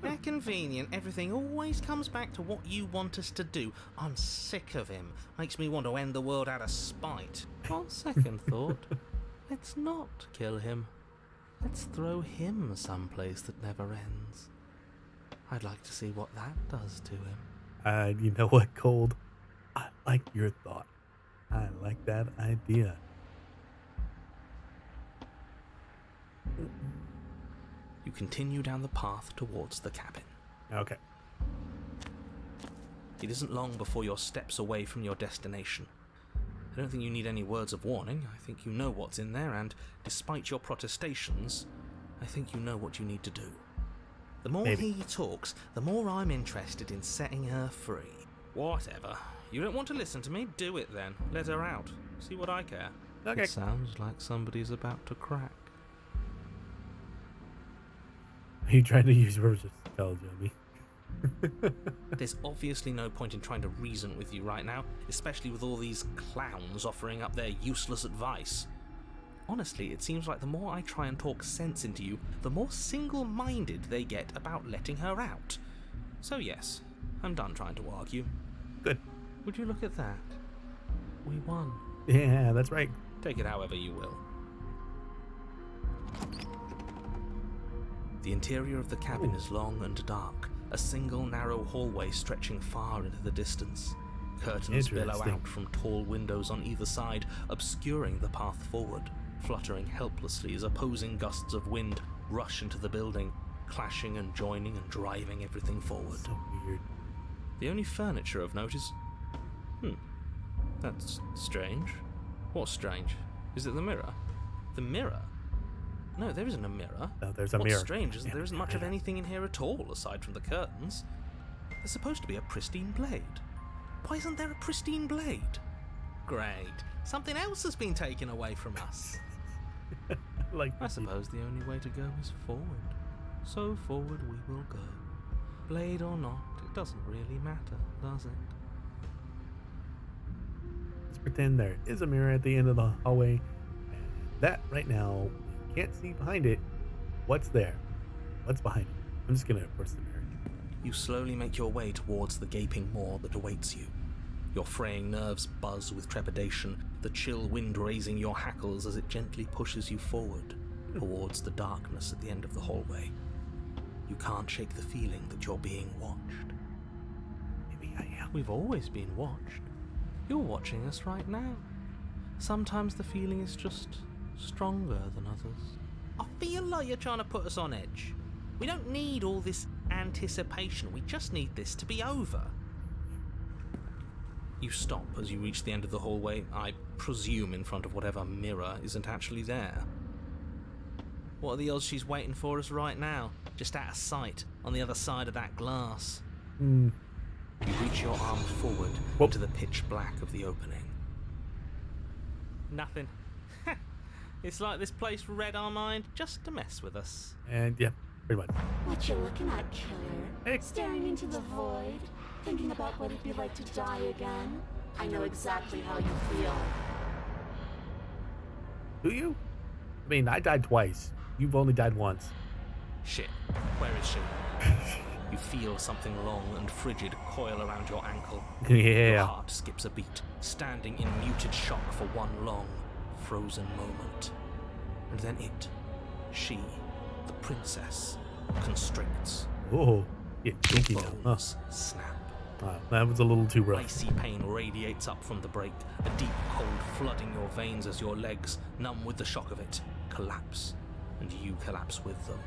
How convenient, everything always comes back to what you want us to do. I'm sick of him. Makes me want to end the world out of spite. On second thought, let's not kill him. Let's throw him someplace that never ends. I'd like to see what that does to him. You know what, Cold? I like your thought. I like that idea. You continue down the path towards the cabin. Okay. It isn't long before you're steps away from your destination. I don't think you need any words of warning. I think you know what's in there, and despite your protestations, I think you know what you need to do. The more Maybe. he talks, the more I'm interested in setting her free. Whatever. You don't want to listen to me? Do it then. Let her out. See what I care. Okay. It sounds like somebody's about to crack. Are you trying to use words to tell Jimmy? There's obviously no point in trying to reason with you right now, especially with all these clowns offering up their useless advice. Honestly, it seems like the more I try and talk sense into you, the more single-minded they get about letting her out. So yes, I'm done trying to argue. Good. Would you look at that? We won. Yeah, that's right. Take it however you will. The interior of the cabin is long and dark, a single narrow hallway stretching far into the distance. Curtains billow Interesting. out from tall windows on either side, obscuring the path forward, fluttering helplessly as opposing gusts of wind rush into the building, clashing and joining and driving everything forward. So weird. The only furniture of note is... that's strange. What's strange? Is it the mirror? The mirror? No, there isn't a mirror. No, there's a What's mirror. strange is that there isn't much of Yeah. anything in here at all, aside from the curtains. There's supposed to be a pristine blade. Why isn't there a pristine blade? Great. Something else has been taken away from us. Like I suppose the only way to go is forward. So forward we will go. Blade or not, it doesn't really matter, does it? Let's pretend there is a mirror at the end of the hallway. And that right now, you can't see behind it. What's there? What's behind it? I'm just gonna approach the mirror. You slowly make your way towards the gaping maw that awaits you. Your fraying nerves buzz with trepidation, the chill wind raising your hackles as it gently pushes you forward, towards the darkness at the end of the hallway. You can't shake the feeling that you're being watched. Maybe I am. We've always been watched. You're watching us right now. Sometimes the feeling is just stronger than others. I feel like you're trying to put us on edge. We don't need all this anticipation. We just need this to be over. You stop as you reach the end of the hallway, I presume in front of whatever mirror isn't actually there. What are the odds she's waiting for us right now, just out of sight, on the other side of that glass? Hmm. You reach your arm forward Whoop. into the pitch black of the opening. Nothing. It's like this place read our mind just to mess with us. And yeah, Pretty much. What you looking at, killer? Hey. Staring into the void? Thinking about what it'd be like to die again? I know exactly how you feel. Do you? I mean, I died twice. You've only died once. Shit, where is she? You feel something long and frigid coil around your ankle. Your Yeah. heart skips a beat, standing in muted shock for one long, frozen moment. And then she, the princess, constricts. Oh, yeah, Your stinky now. Huh. bones snap. Wow, that was a little too rough. Icy pain radiates up from the break, a deep cold flooding your veins as your legs, numb with the shock of it, collapse, and you collapse with them.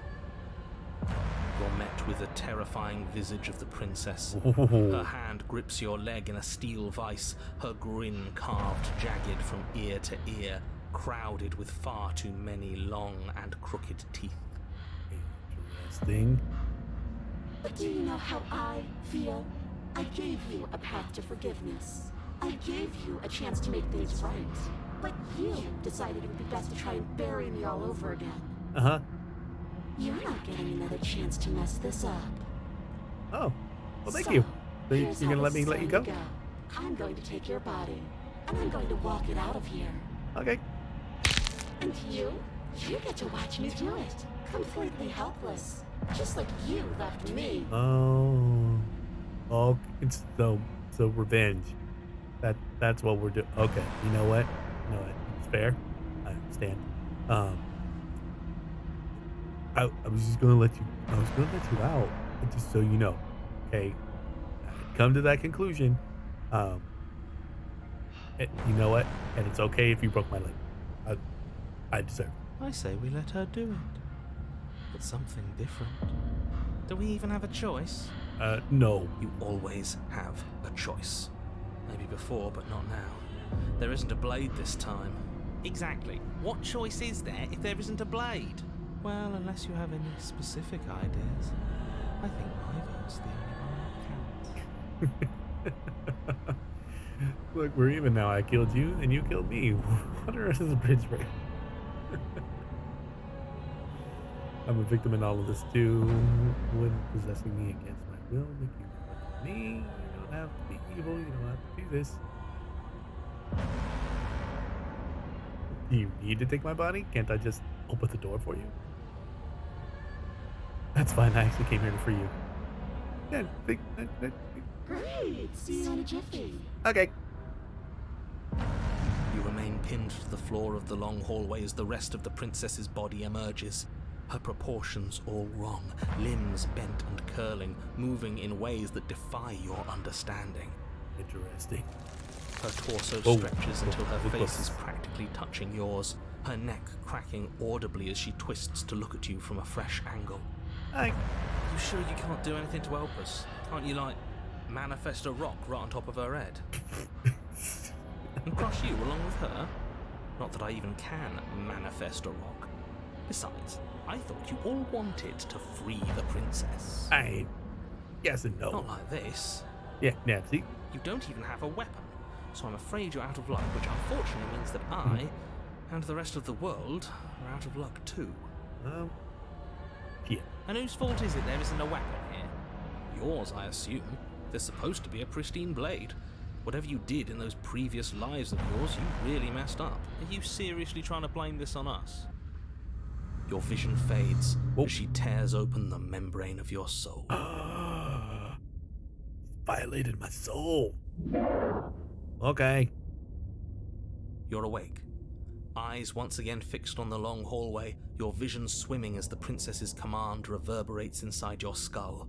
You're met with the terrifying visage of the princess. Her hand grips your leg in a steel vice, her grin carved jagged from ear to ear, crowded with far too many long and crooked teeth. Interesting. But do you know how I feel? I gave you a path to forgiveness. I gave you a chance to make things right. But you decided it would be best to try and bury me all over again. Uh-huh. You're not getting another chance to mess this up. Oh, well, thank you. So here's you're how gonna let this me is let you going go? to I'm going to take your body, and I'm going to walk it out of here. Okay. And you get to watch me do it. Completely helpless. Just like you left me. Oh, it's so revenge. That's what we're doing. Okay, you know what? It's fair. I understand. I was just gonna let you. I was gonna let you out, but just so you know. Okay, I'd come to that conclusion. You know what? And it's okay if you broke my leg. I deserve it. I say we let her do it. But something different. Do we even have a choice? No. You always have a choice. Maybe before, but not now. There isn't a blade this time. Exactly. What choice is there if there isn't a blade? Well, unless you have any specific ideas. I think my vote's the only one that counts. Look, we're even now. I killed you, and you killed me. What is the bridge break? I'm a victim in all of this too. When possessing me against my will make you look at me. You don't have to be evil. You don't have to do this. Do you need to take my body? Can't I just open the door for you? That's fine. I actually came here to free you. Yeah. Great. See you in a jiffy. Okay. You remain pinned to the floor of the long hallway as the rest of the princess's body emerges. Her proportions all wrong, limbs bent and curling, moving in ways that defy your understanding. Interesting. Her torso Whoa. stretches until her Whoa. face is practically touching yours, her neck cracking audibly as she twists to look at you from a fresh angle. Hi. You sure you can't do anything to help us? Can't you, manifest a rock right on top of her head? And crush you along with her? Not that I even can manifest a rock. Besides, I thought you all wanted to free the princess. Yes and no. Not like this. Yeah, Nancy. You don't even have a weapon, so I'm afraid you're out of luck, which unfortunately means that I, and the rest of the world, are out of luck too. Yeah. And whose fault is it there isn't a weapon here? Yours, I assume. There's supposed to be a pristine blade. Whatever you did in those previous lives of yours, you really messed up. Are you seriously trying to blame this on us? Your vision fades Whoa. as she tears open the membrane of your soul. Violated my soul. Okay. You're awake. Eyes once again fixed on the long hallway, your vision swimming as the princess's command reverberates inside your skull.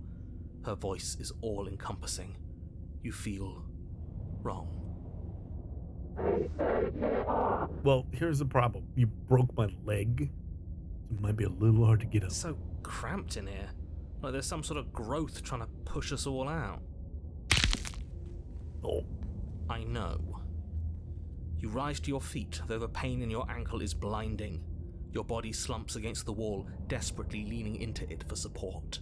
Her voice is all-encompassing. You feel wrong. Well, here's the problem. You broke my leg. It might be a little hard to get up. It's so cramped in here. Like there's some sort of growth trying to push us all out. Oh. I know. You rise to your feet, though the pain in your ankle is blinding. Your body slumps against the wall, desperately leaning into it for support.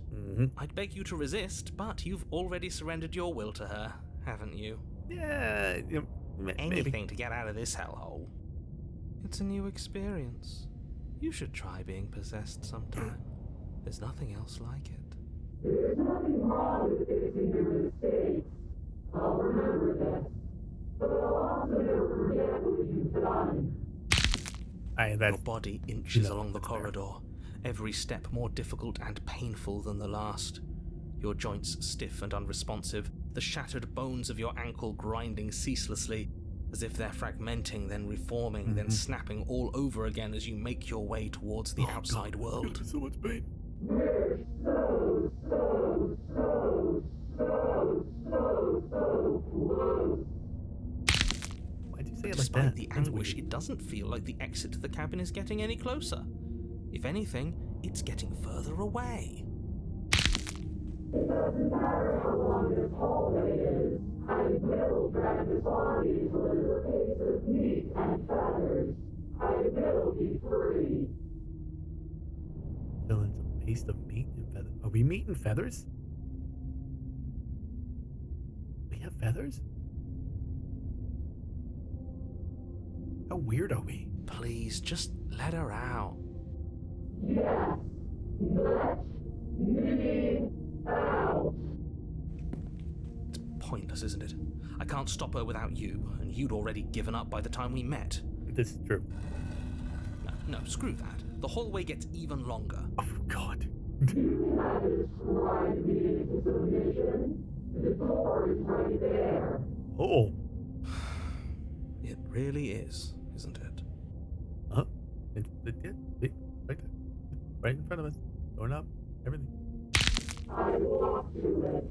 I'd beg you to resist, but you've already surrendered your will to her, haven't you? Yeah, maybe. Anything to get out of this hellhole. It's a new experience. You should try being possessed sometime. There's nothing else like it. There's nothing wrong with fixing your mistakes. I'll remember that. But I'll also never forget what you've done. Your body inches along the that's corridor, every step more difficult and painful than the last. Your joints stiff and unresponsive, the shattered bones of your ankle grinding ceaselessly, as if they're fragmenting, then reforming, then snapping all over again as you make your way towards the outside world. So much pain. Why'd you say it like Despite that? the That's anguish, weird. it doesn't feel like the exit to the cabin is getting any closer. If anything, it's getting further away. It doesn't matter how long this hallway is. I will drag the body till it is a piece of meat and feathers. I will be free. Still in some paste of meat and feathers. Are we meat and feathers? We have feathers? How weird are we? Please, just let her out. Yes, let me out. It's pointless, isn't it? I can't stop her without you, and you'd already given up by the time we met. This is true. No, screw that. The hallway gets even longer. Oh, God. You cannot describe me into submission. The door is right there. Oh. It really is, isn't it? Huh? Yeah, right there. Right in front of us. Doorknob. Everything. I walk to it.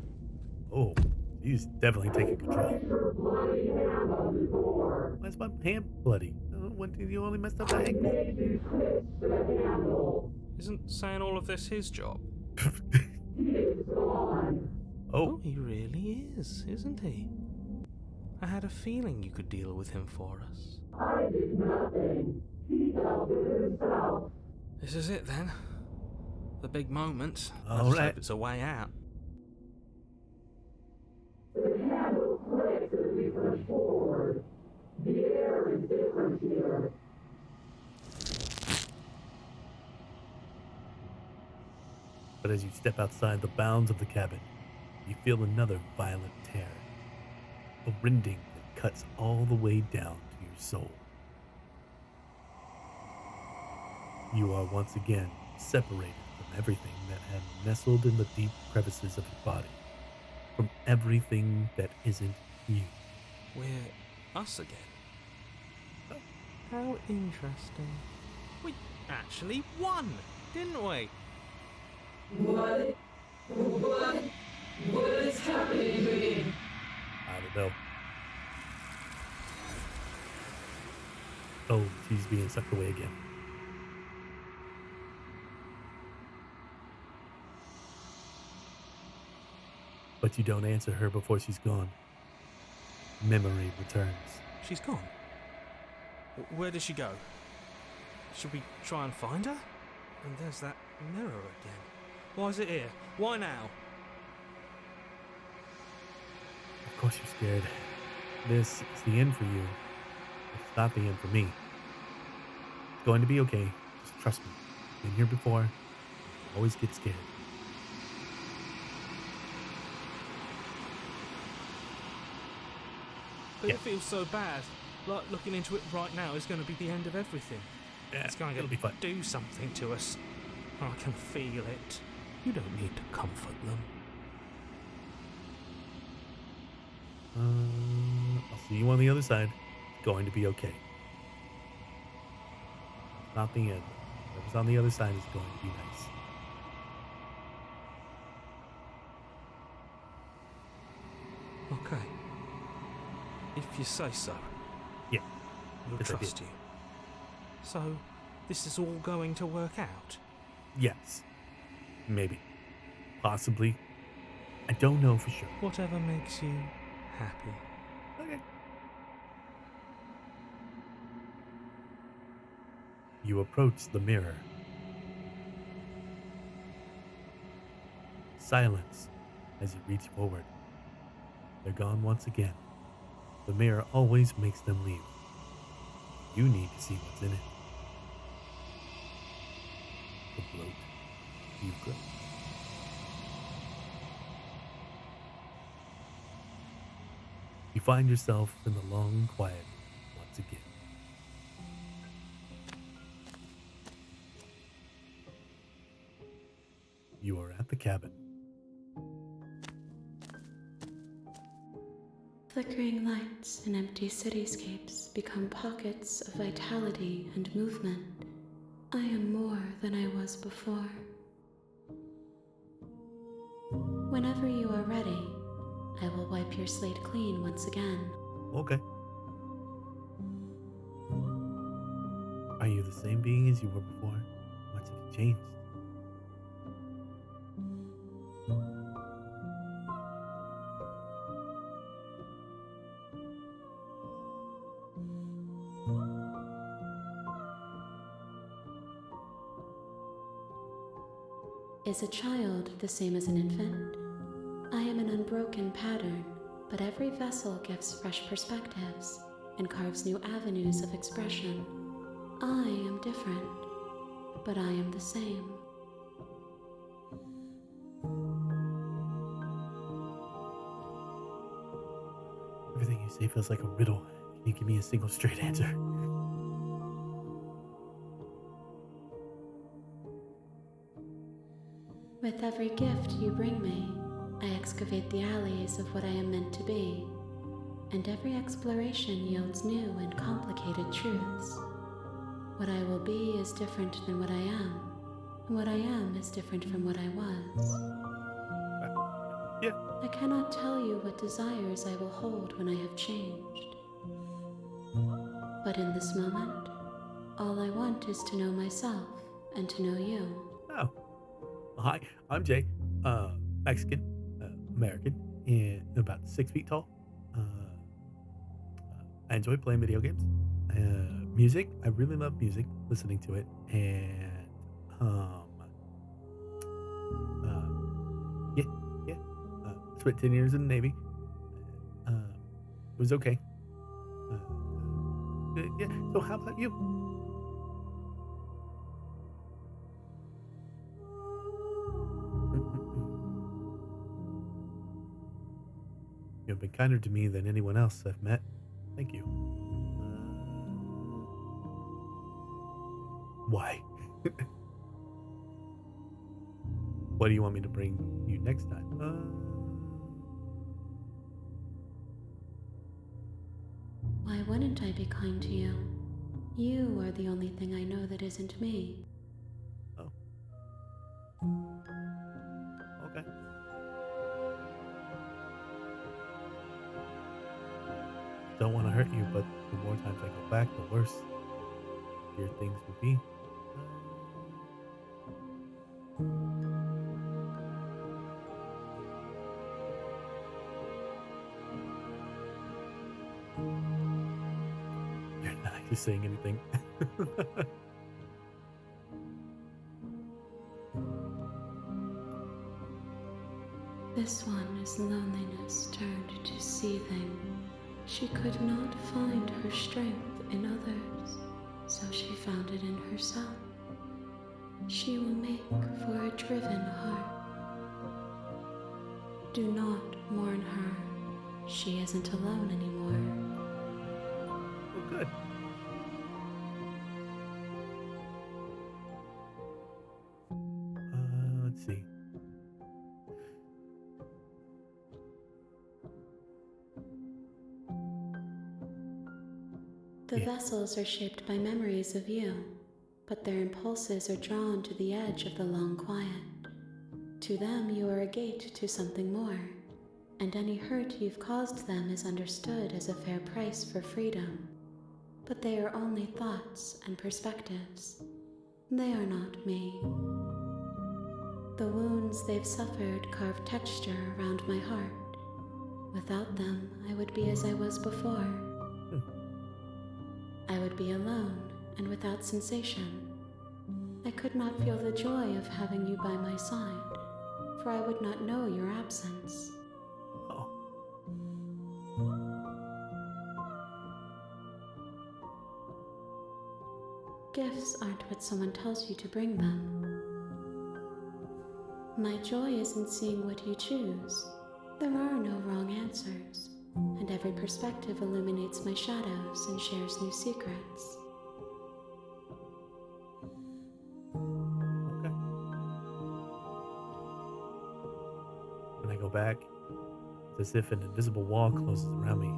Oh. He's definitely taking control. Place your bloody hand on the door. Why's my hand bloody? When did you only messed up my I ankle? made you twist the handle. Isn't saying all of this his job? It's gone. Oh. He really is, isn't he? I had a feeling you could deal with him for us. I did nothing. He dealt with himself. This is it then. The big moment. All I just right. hope it's a way out. The handle clicks as we push forward. The air is different here. But as you step outside the bounds of the cabin, you feel another violent tear. A rending that cuts all the way down to your soul. You are once again separated from everything that had nestled in the deep crevices of your body. From everything that isn't you. We're us again. How interesting. We actually won, didn't we? What is happening to me? I don't know. Oh, she's being sucked away again. But you don't answer her before she's gone. Memory returns. She's gone. Where did she go? Should we try and find her? And there's that mirror again. Why is it here? Why now? Of course you're scared. This is the end for you. It's not the end for me. It's going to be okay. Just trust me. Been here before. Always get scared. But Yeah. it feels so bad. Like looking into it right now is going to be the end of everything. Yeah, It's going it'll to be fun. do something to us. I can feel it. You don't need to comfort them. I'll see you on the other side. It's going to be okay. It's not the end. Whatever's on the other side is going to be nice. Okay. If you say so. Yeah. We'll Yes, I trust did. you. So, this is all going to work out? Yes. Maybe. Possibly. I don't know for sure. Whatever makes you happy. Okay. You approach the mirror. Silence as you reach forward. They're gone once again. The mirror always makes them leave. You need to see what's in it. The bloat. you've grown. You find yourself in the long quiet once again. You are at the cabin. Flickering lights and empty cityscapes become pockets of vitality and movement. I am more than I was before. Whenever you are ready, I will wipe your slate clean once again. Okay. Are you the same being as you were before? Much have you changed? Is a child the same as an infant? I am an unbroken pattern, but every vessel gives fresh perspectives and carves new avenues of expression. I am different, but I am the same. Everything you say feels like a riddle. Can you give me a single straight answer? With every gift you bring me, I excavate the alleys of what I am meant to be, and every exploration yields new and complicated truths. What I will be is different than what I am, and what I am is different from what I was. Yeah. I cannot tell you what desires I will hold when I have changed. But in this moment, all I want is to know myself and to know you. Oh. Hi, I'm Jay. Mexican, American, and about 6 feet tall. I enjoy playing video games. Music, I really love music, listening to it, and yeah, yeah. Spent 10 years in the Navy. It was okay. Yeah. So how about you? You've been kinder to me than anyone else I've met. Thank you. Why? What do you want me to bring you next time? Why wouldn't I be kind to you? You are the only thing I know that isn't me. Oh. Okay. Don't want to hurt you, but the more times I go back, the worse your things will be. You're not actually saying anything. This one is loneliness turned to seething. She could not find her strength in others, so she found it in herself. She will make for a driven heart. Do not mourn her. She isn't alone anymore. Oh, good. Let's see. The vessels are shaped by memories of you, but their impulses are drawn to the edge of the long quiet. To them, you are a gate to something more, and any hurt you've caused them is understood as a fair price for freedom. But they are only thoughts and perspectives. They are not me. The wounds they've suffered carve texture around my heart. Without them, I would be as I was before. I would be alone and without sensation. I could not feel the joy of having you by my side, for I would not know your absence. Oh. Gifts aren't what someone tells you to bring them. My joy is in seeing what you choose. There are no wrong answers, and every perspective illuminates my shadows and shares new secrets. Okay. When I go back, it's as if an invisible wall closes around me.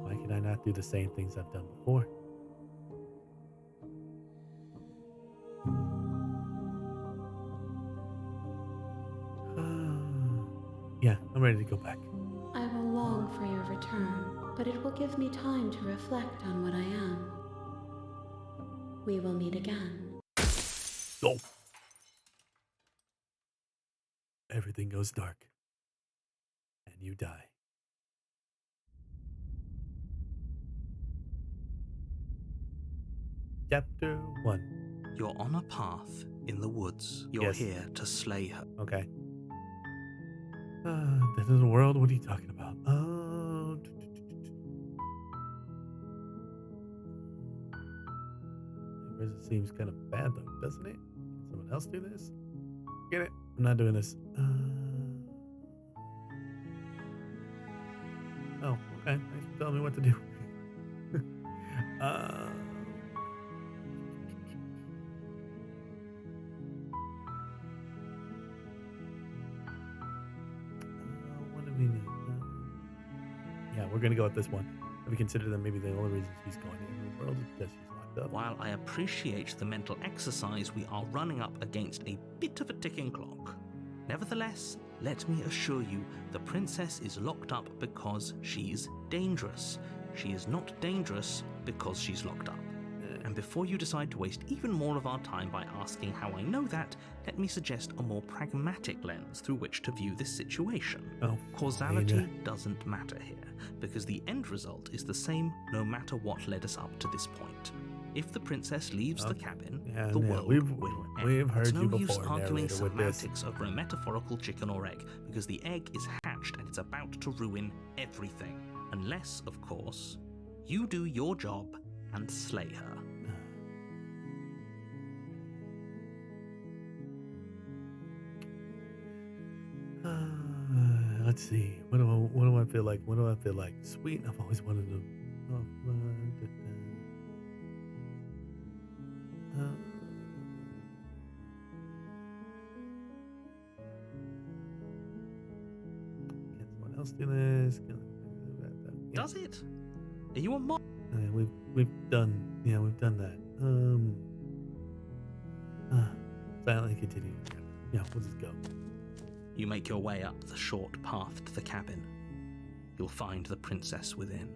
Why can I not do the same things I've done before? Yeah, I'm ready to go back. I will long for your return, but it will give me time to reflect on what I am. We will meet again. Go. Everything goes dark, and you die. Chapter 1. You're on a path in the woods. You're Yes. here to slay her. Okay. Dead in the world? What are you talking about? It seems kind of bad, though, doesn't it? Can someone else do this? Get it? I'm not doing this. Oh, okay. Thanks for telling me what to do. What do we need? Yeah, we're gonna go with this one. Have you considered that maybe the only reason she's going into the world is because she's locked up? While I appreciate the mental exercise, we are running up against a bit of a ticking clock. Nevertheless, let me assure you, the princess is locked up because she's dangerous. She is not dangerous because she's locked up. And before you decide to waste even more of our time by asking how I know that, let me suggest a more pragmatic lens through which to view this situation. Oh, Causality fine. doesn't matter here, because the end result is the same no matter what led us up to this point. If the princess leaves the cabin, Yeah, the yeah, world we've- will end. we've heard it's no you use before, arguing narrator, with this. semantics over a metaphorical chicken or egg, because the egg is hatched and it's about to ruin everything. Unless, of course, you do your job and slay her. Let's see. What do I feel like? What do I feel like? Sweet. I've always wanted to. Can someone else do this? Yeah. Does it? Are you a mob? We've done. Yeah, we've done that. Silently continue. Yeah, we'll just go. You make your way up the short path to the cabin. You'll find the princess within.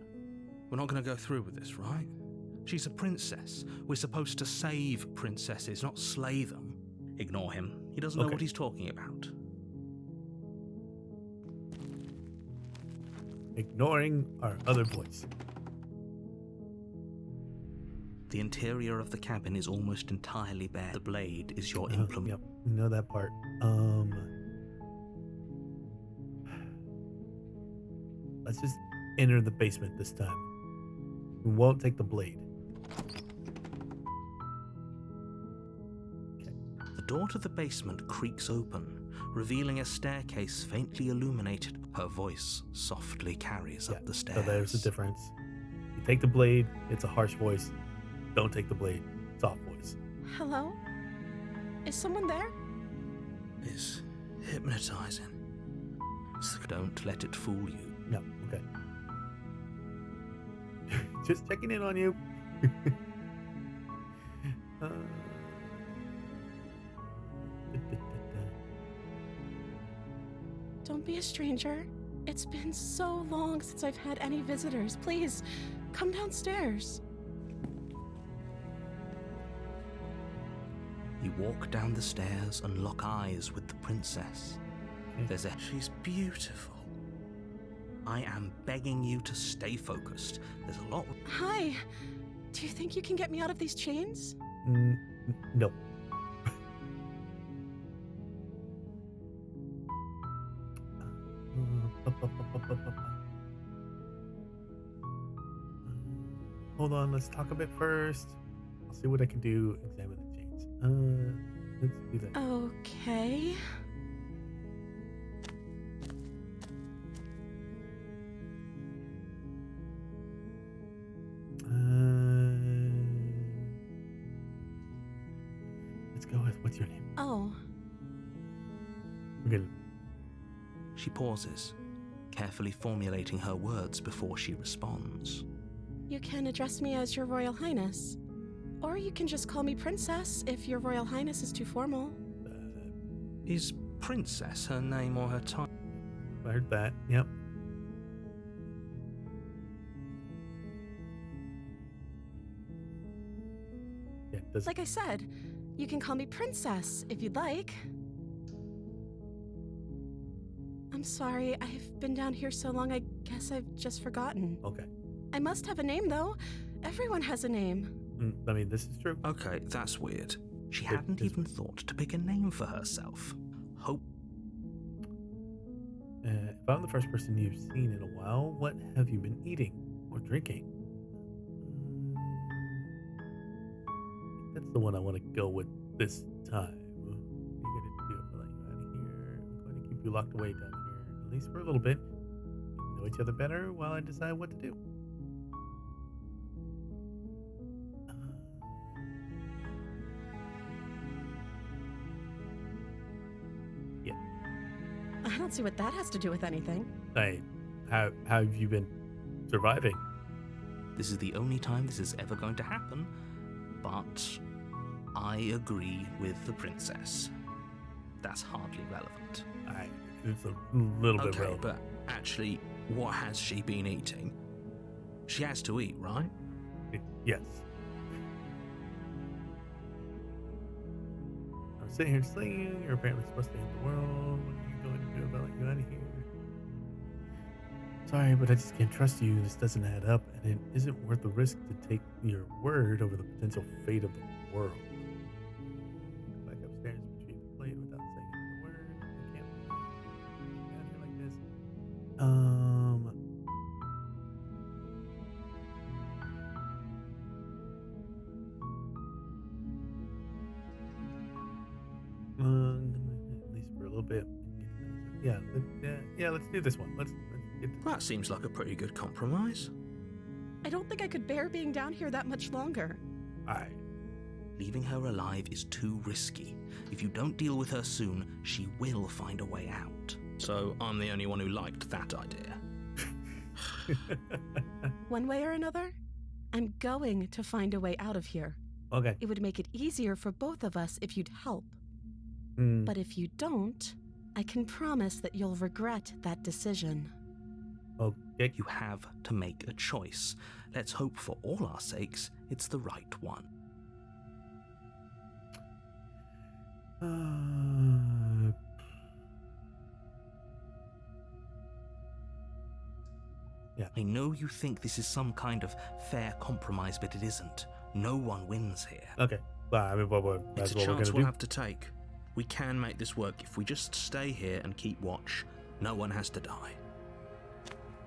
We're not going to go through with this, right? She's a princess. We're supposed to save princesses, not slay them. Ignore him. He doesn't know Okay. what he's talking about. Ignoring our other voice. The interior of the cabin is almost entirely bare. The blade is your implement. Yep, we know that part. Let's just enter the basement this time. We won't take the blade. The door to the basement creaks open, revealing a staircase faintly illuminated. Her voice softly carries up the stairs. So there's the difference. You take the blade, it's a harsh voice. Don't take the blade, soft voice. Hello? Is someone there? It's hypnotizing. So don't let it fool you. No, okay. Just checking in on you. Don't be a stranger. It's been so long since I've had any visitors. Please, come downstairs. You walk down the stairs and lock eyes with the princess. She's beautiful. I am begging you to stay focused. There's a lot. Hi. Do you think you can get me out of these chains? No. Hold on, let's talk a bit first. I'll see what I can do. Examine the chains. Let's do that. Okay. go with what's your name? Oh, We're gonna. She pauses, carefully formulating her words before she responds. you can address me as Your Royal Highness. Or you can just call me Princess if Your Royal Highness is too formal. Is Princess her name or her title? I heard that. Yep. Yeah. Does Like I said, you can call me Princess if you'd like. I'm sorry, I've been down here so long, I guess I've just forgotten. Okay. I must have a name, though. Everyone has a name. I mean, this is true. Okay, that's weird. She It hadn't is even weird. thought to pick a name for herself. Hope. If I'm the first person you've seen in a while, what have you been eating or drinking? That's the one I want to go with this time. What are you gonna do? I'll let you out of here. I'm going to keep you locked away down here, at least for a little bit. Know each other better while I decide what to do. I don't see what that has to do with anything. Hey, how have you been surviving? This is the only time this is ever going to happen, but I agree with the princess. That's hardly relevant. It's a little bit Okay, relevant. but actually, what has she been eating? She has to eat, right? Yes. I'm sitting here slinging. You're apparently supposed to end the world. What are you going to do about letting you out of here? Sorry, but I just can't trust you. This doesn't add up, and it isn't worth the risk to take your word over the potential fate of the world. Go back upstairs, retrieve the plate without saying another word. I can't believe you got here like this. At least for a little bit. Yeah, let's do this one. Let's get this. That seems like a pretty good compromise. I don't think I could bear being down here that much longer. Alright. Leaving her alive is too risky. If you don't deal with her soon, she will find a way out. So I'm the only one who liked that idea. One way or another, I'm going to find a way out of here. Okay. It would make it easier for both of us if you'd help. Hmm. But if you don't, I can promise that you'll regret that decision. Okay. You have to make a choice. Let's hope for all our sakes it's the right one. Yeah. I know you think this is some kind of fair compromise, but it isn't. No one wins here. Okay. Well, I mean, It's that's a what we're chance gonna we'll do. have to take. We can make this work if we just stay here and keep watch. No one has to die.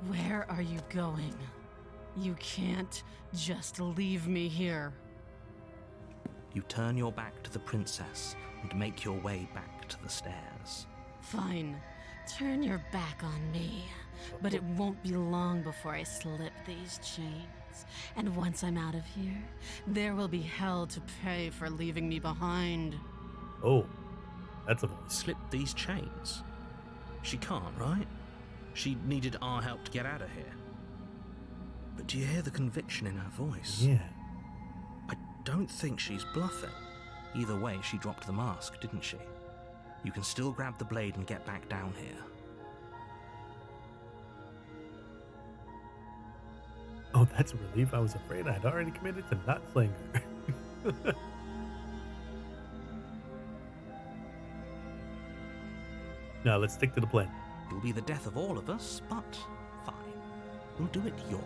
Where are you going? You can't just leave me here. You turn your back to the princess and make your way back to the stairs. Fine, turn your back on me. But it won't be long before I slip these chains. And once I'm out of here, there will be hell to pay for leaving me behind. Oh, that's a voice. Slip these chains? She can't, right? She needed our help to get out of here. But do you hear the conviction in her voice? Yeah. I don't think she's bluffing. Either way, she dropped the mask, didn't she? You can still grab the blade and get back down here. Oh, that's a relief. I was afraid I'd already committed to not slaying her. Now, let's stick to the plan. It'll be the death of all of us, but fine. We'll do it your.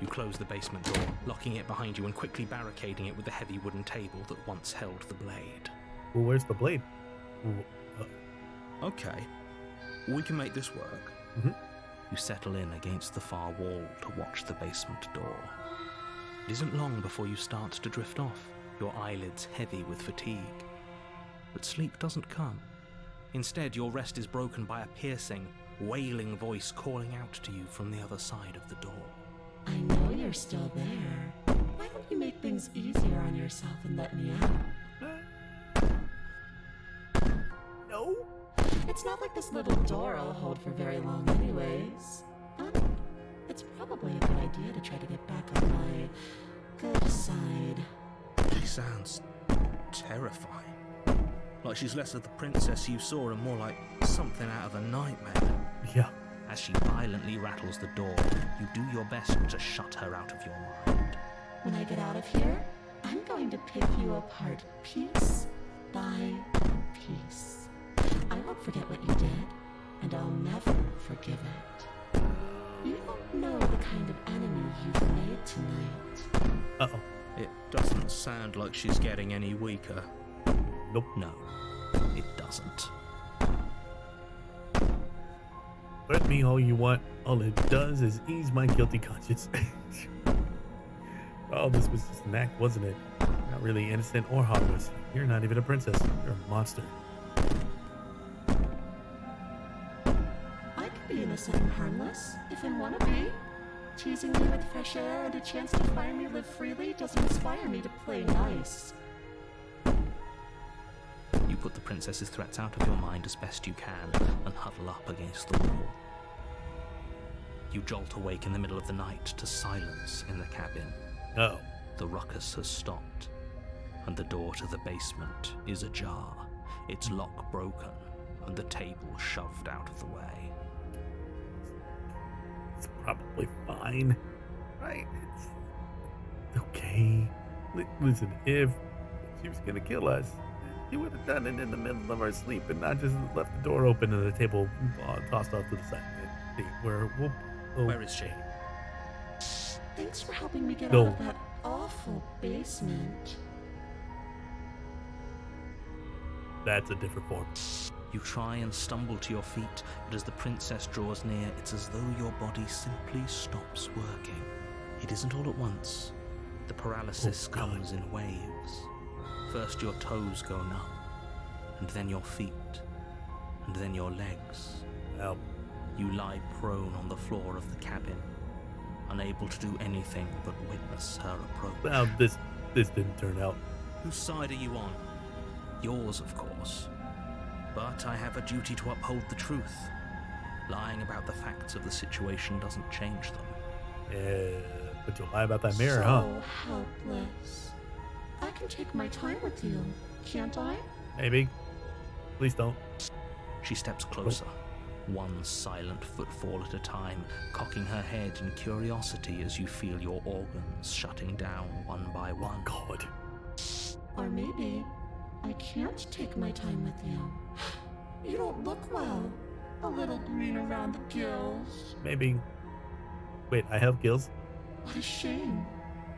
You close the basement door, locking it behind you and quickly barricading it with the heavy wooden table that once held the blade. Well, where's the blade? Okay, we can make this work. Mhm. You settle in against the far wall to watch the basement door. It isn't long before you start to drift off, your eyelids heavy with fatigue. But sleep doesn't come. Instead, your rest is broken by a piercing, wailing voice calling out to you from the other side of the door. I know you're still there. Why don't you make things easier on on yourself and let me out. No. It's not like this little door I'll hold for very long anyways. It's probably a good idea to try to get back on my good side. She sounds terrifying. Like she's less of the princess you saw and more like something out of a nightmare. Yeah. As she violently rattles the door, you do your best to shut her out of your mind. When I get out of here, I'm going to pick you apart piece by piece. I won't forget what you did, and I'll never forgive it. You don't know the kind of enemy you've made tonight. Uh-oh. It doesn't sound like she's getting any weaker. Nope. No, it doesn't. Let me all you want. All it does is ease my guilty conscience. Oh, this was just an act, wasn't it? Not really innocent or harmless. You're not even a princess. You're a monster. I can be innocent and harmless, if I want to be. Teasing me with fresh air and a chance to finally live freely doesn't inspire me to play nice. You put the princess's threats out of your mind as best you can and huddle up against the wall. You jolt awake in the middle of the night to silence in the cabin. Oh. The ruckus has stopped, and the door to the basement is ajar, its lock broken, and the table shoved out of the way. It's probably fine. Right? It's okay. Listen, if she was gonna kill us, she would have done it in the middle of our sleep and not just left the door open and the table tossed off to the side. Where Where is she? Thanks for helping me get No. out of that awful basement. That's a different form. You try and stumble to your feet, but as the princess draws near, it's as though your body simply stops working. It isn't all at once. The paralysis God. comes in waves. First your toes go numb, and then your feet, and then your legs. Well, You lie prone on the floor of the cabin, unable to do anything but witness her approach. well, this didn't turn out. Whose side are you on? Yours, of course. But I have a duty to uphold the truth. Lying about the facts of the situation doesn't change them. But you'll lie about that mirror, So huh? helpless. I can take my time with you, can't I? Maybe. Please don't. She steps closer, one silent footfall at a time, cocking her head in curiosity as you feel your organs shutting down one by one. God. Or maybe I can't take my time with you. You don't look well. A little green around the gills. Maybe. Wait, I have gills? What a shame.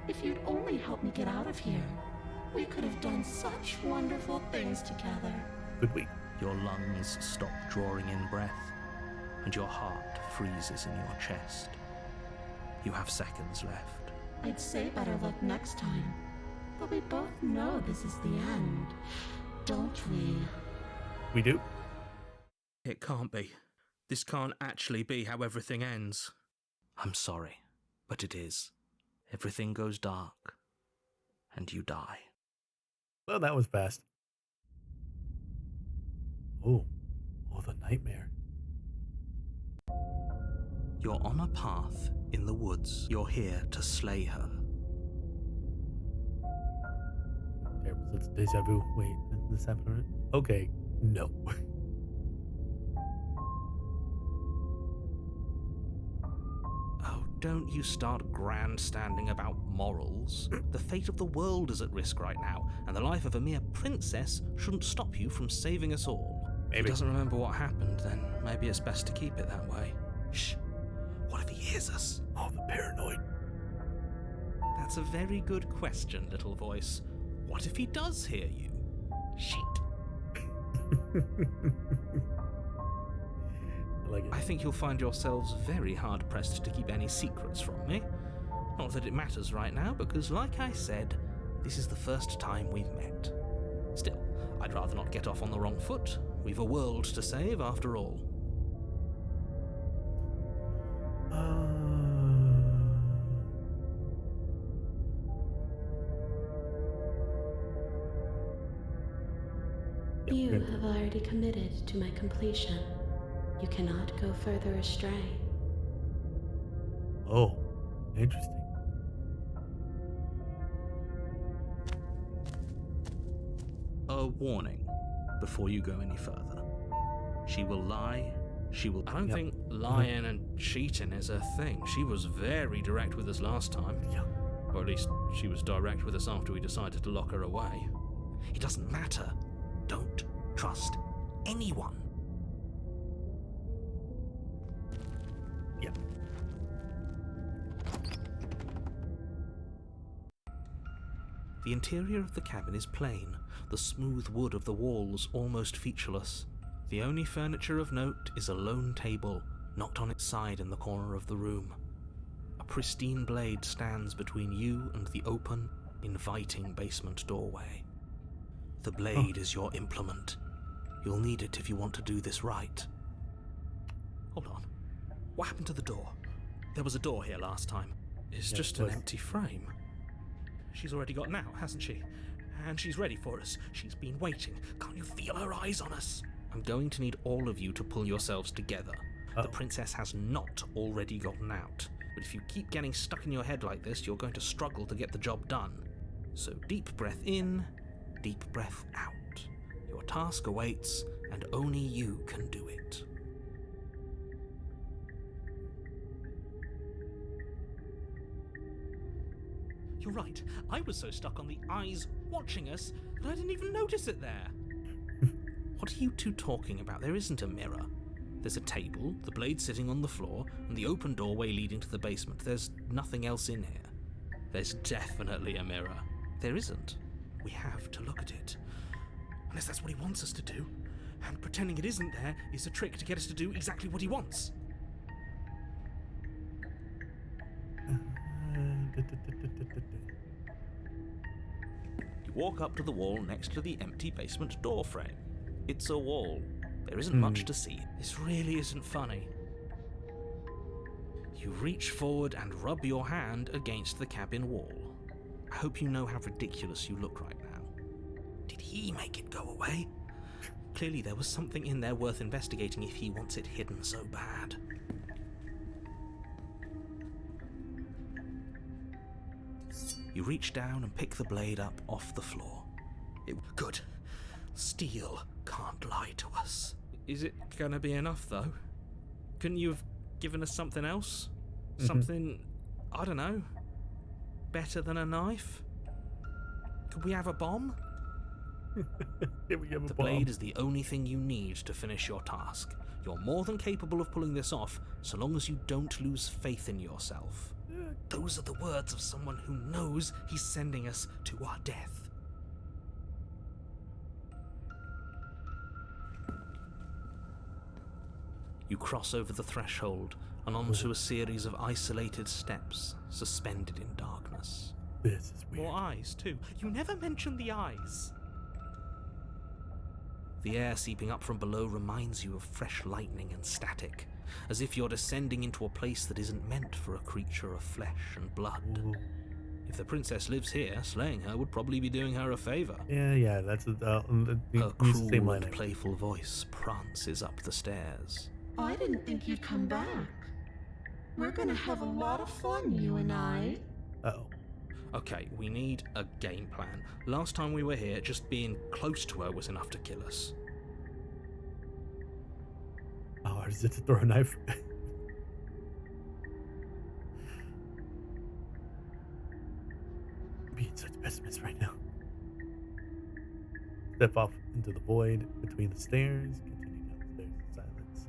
If you'd only help me get out of here, we could have done such wonderful things together. Could we? Your lungs stop drawing in breath, and your heart freezes in your chest. You have seconds left. I'd say better luck next time. But we both know this is the end, don't we? We do? It can't be. This can't actually be how everything ends. I'm sorry, but it is. Everything goes dark, and you die. Well, that was fast. Oh, the nightmare. You're on a path in the woods. You're here to slay her. Terrible sense of deja vu. Wait, did this happen already? Okay, no. Oh, don't you start grandstanding about morals. The fate of the world is at risk right now, and the life of a mere princess shouldn't stop you from saving us all. If Maybe. he doesn't remember what happened, then maybe it's best to keep it that way. Shh. What if he hears us? Oh, the paranoid. That's a very good question, little voice. What if he does hear you? Shit. I like it. I think you'll find yourselves very hard-pressed to keep any secrets from me. Not that it matters right now, because like I said, this is the first time we've met. Still, I'd rather not get off on the wrong foot. We've a world to save, after all. You granted. have already committed to my completion. You cannot go further astray. Oh, interesting. A warning before you go any further. She will lie. I don't think lying and cheating is her thing. She was very direct with us last time. Yeah. Or at least she was direct with us after we decided to lock her away. It doesn't matter. Don't trust anyone. Yeah. The interior of the cabin is plain, the smooth wood of the walls almost featureless. The only furniture of note is a lone table, knocked on its side in the corner of the room. A pristine blade stands between you and the open, inviting basement doorway. The blade is your implement. You'll need it if you want to do this right. Hold on. What happened to the door? There was a door here last time. It's Yeah, just it an was. empty frame. She's already got out, hasn't she? And she's ready for us. She's been waiting. Can't you feel her eyes on us? I'm going to need all of you to pull yourselves together. The princess has not already gotten out. But if you keep getting stuck in your head like this, you're going to struggle to get the job done. So deep breath in, deep breath out. Your task awaits, and only you can do it. You're right. I was so stuck on the eyes watching us that I didn't even notice it there. What are you two talking about? There isn't a mirror. There's a table, the blade sitting on the floor, and the open doorway leading to the basement. There's nothing else in here. There's definitely a mirror. There isn't. We have to look at it. Unless that's what he wants us to do. And pretending it isn't there is a trick to get us to do exactly what he wants. You walk up to the wall next to the empty basement door frame. It's a wall. There isn't much to see. This really isn't funny. You reach forward and rub your hand against the cabin wall. I hope you know how ridiculous you look right now. Did he make it go away? Clearly there was something in there worth investigating if he wants it hidden so bad. You reach down and pick the blade up off the floor. Good. Steel can't lie to us. Is it gonna be enough, though? Couldn't you have given us something else? Something, I don't know, better than a knife? Could we have a bomb? Here we have a The bomb. blade is the only thing you need to finish your task. You're more than capable of pulling this off, so long as you don't lose faith in yourself. Those are the words of someone who knows he's sending us to our death. You cross over the threshold and onto a series of isolated steps suspended in darkness. This is weird. More eyes, too. You never mentioned the eyes. The air seeping up from below reminds you of fresh lightning and static, as if you're descending into a place that isn't meant for a creature of flesh and blood. Ooh. If the princess lives here, slaying her would probably be doing her a favor. Yeah, that's Her use the same cruel line. and playful voice prances up the stairs. I didn't think you'd come back. We're gonna have a lot of fun, you and I. Uh-oh. Okay, we need a game plan. Last time we were here, just being close to her was enough to kill us. How hard is it to throw a knife? Being such pessimist right now. Step off into the void between the stairs. Continue down the stairs in silence.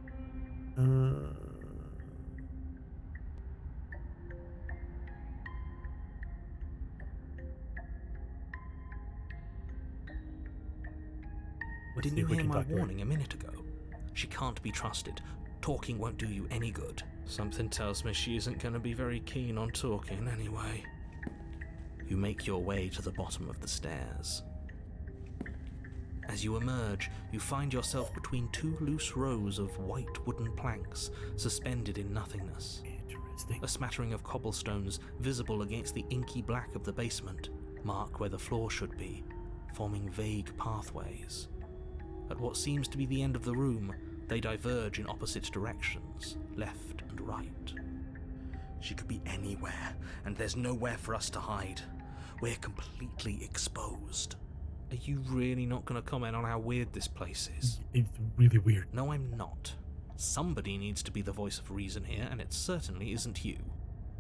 Let's Didn't see you if we hear can my talk to her. warning a minute ago? She can't be trusted. Talking won't do you any good. Something tells me she isn't going to be very keen on talking anyway. You make your way to the bottom of the stairs. As you emerge, you find yourself between two loose rows of white wooden planks suspended in nothingness. Interesting. A smattering of cobblestones visible against the inky black of the basement mark where the floor should be, forming vague pathways. At what seems to be the end of the room, they diverge in opposite directions, left and right. She could be anywhere, and there's nowhere for us to hide. We're completely exposed. Are you really not going to comment on how weird this place is? It's really weird. No, I'm not. Somebody needs to be the voice of reason here, and it certainly isn't you.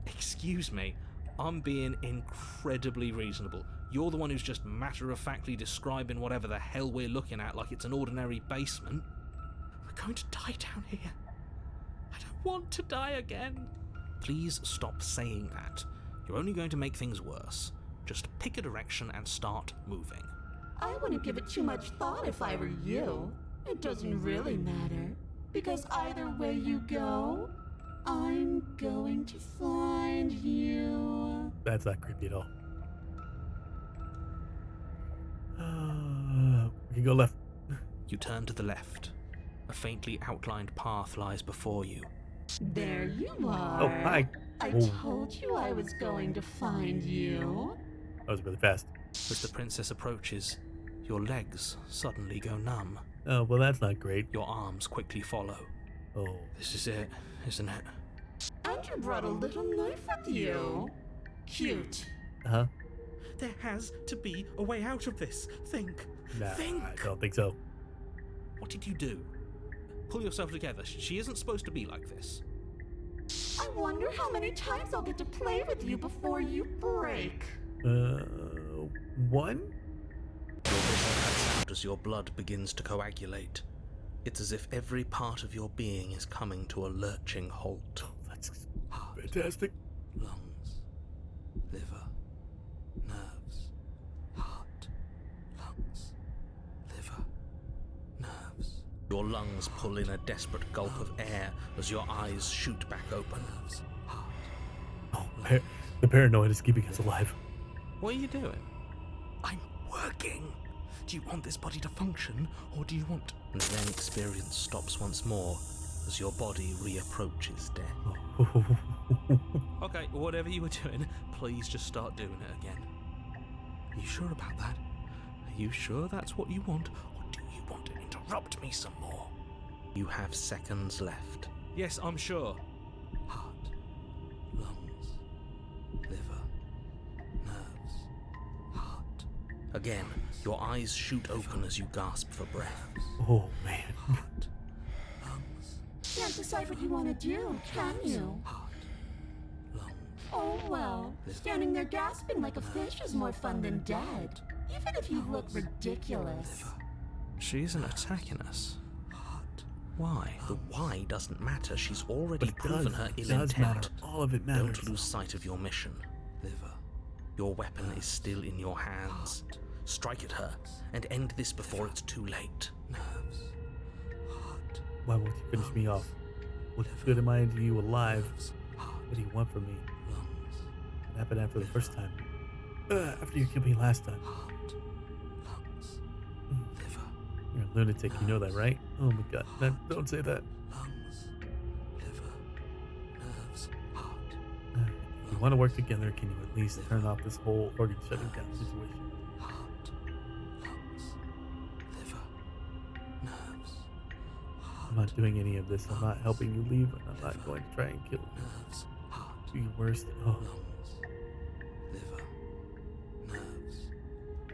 Excuse me, I'm being incredibly reasonable. You're the one who's just matter-of-factly describing whatever the hell we're looking at like it's an ordinary basement. We're going to die down here. I don't want to die again. Please stop saying that. You're only going to make things worse. Just pick a direction and start moving. I wouldn't give it too much thought if I were you. It doesn't really matter, because either way you go, I'm going to find you. That's not creepy at all. We can go left. You turn to the left. A faintly outlined path lies before you. There you are. Oh, hi. I Oh. told you I was going to find you. That was really fast. As the princess approaches, your legs suddenly go numb. Oh, well, that's not great. Your arms quickly follow. Oh. This is it, isn't it? And you brought a little knife with you. Cute. Uh-huh. There has to be a way out of this. Think. Nah, Think. I don't think so. What did you do? Pull yourself together. She isn't supposed to be like this. I wonder how many times I'll get to play with you before you break. One? Your vision cuts out as your blood begins to coagulate. It's as if every part of your being is coming to a lurching halt. That's Heart, fantastic. lungs, liver, nerves, heart, lungs, liver, nerves. Your lungs pull in a desperate gulp of air as your eyes shoot back open. Nerves, heart. Oh, the paranoid is keeping us alive. What are you doing? I'm working. Do you want this body to function, or do you want... And then experience stops once more as your body reapproaches death. Okay, whatever you were doing, please just start doing it again. Are you sure about that? Are you sure that's what you want, or do you want to interrupt me some more? You have seconds left. Yes, I'm sure. Heart, lungs, liver, nerves, heart. Again, your eyes shoot open as you gasp for breath. Oh, man. Heart, lungs, Can't decide what you want to do, can you? heart, lungs. Oh well, standing there gasping like a fish is more fun than dead. Even if you look ridiculous. She isn't attacking us. Why? The why doesn't matter. She's already But it proven does. her It ill does intent. matter. All of it matters. Don't lose sight of your mission. Liver. Your weapon is still in your hands. Strike at her and end this before it's too late. Nerves. Heart. Why won't you finish me off? What good am I to you alive? What do you want from me? Lungs. What happened after the first time? After you killed me last time. Heart. Lungs. Liver. You're a lunatic, you know that, right? Oh my god, don't say that. Lungs. Liver. Nerves. Heart. If you want to work together, can you at least turn off this whole organ shutting down situation? Heart, lungs, liver, nerves, I'm not doing any of this. I'm not helping you leave, and I'm not going to try and kill you. nerves, heart, Do your worst. Oh, lungs, liver, nerves,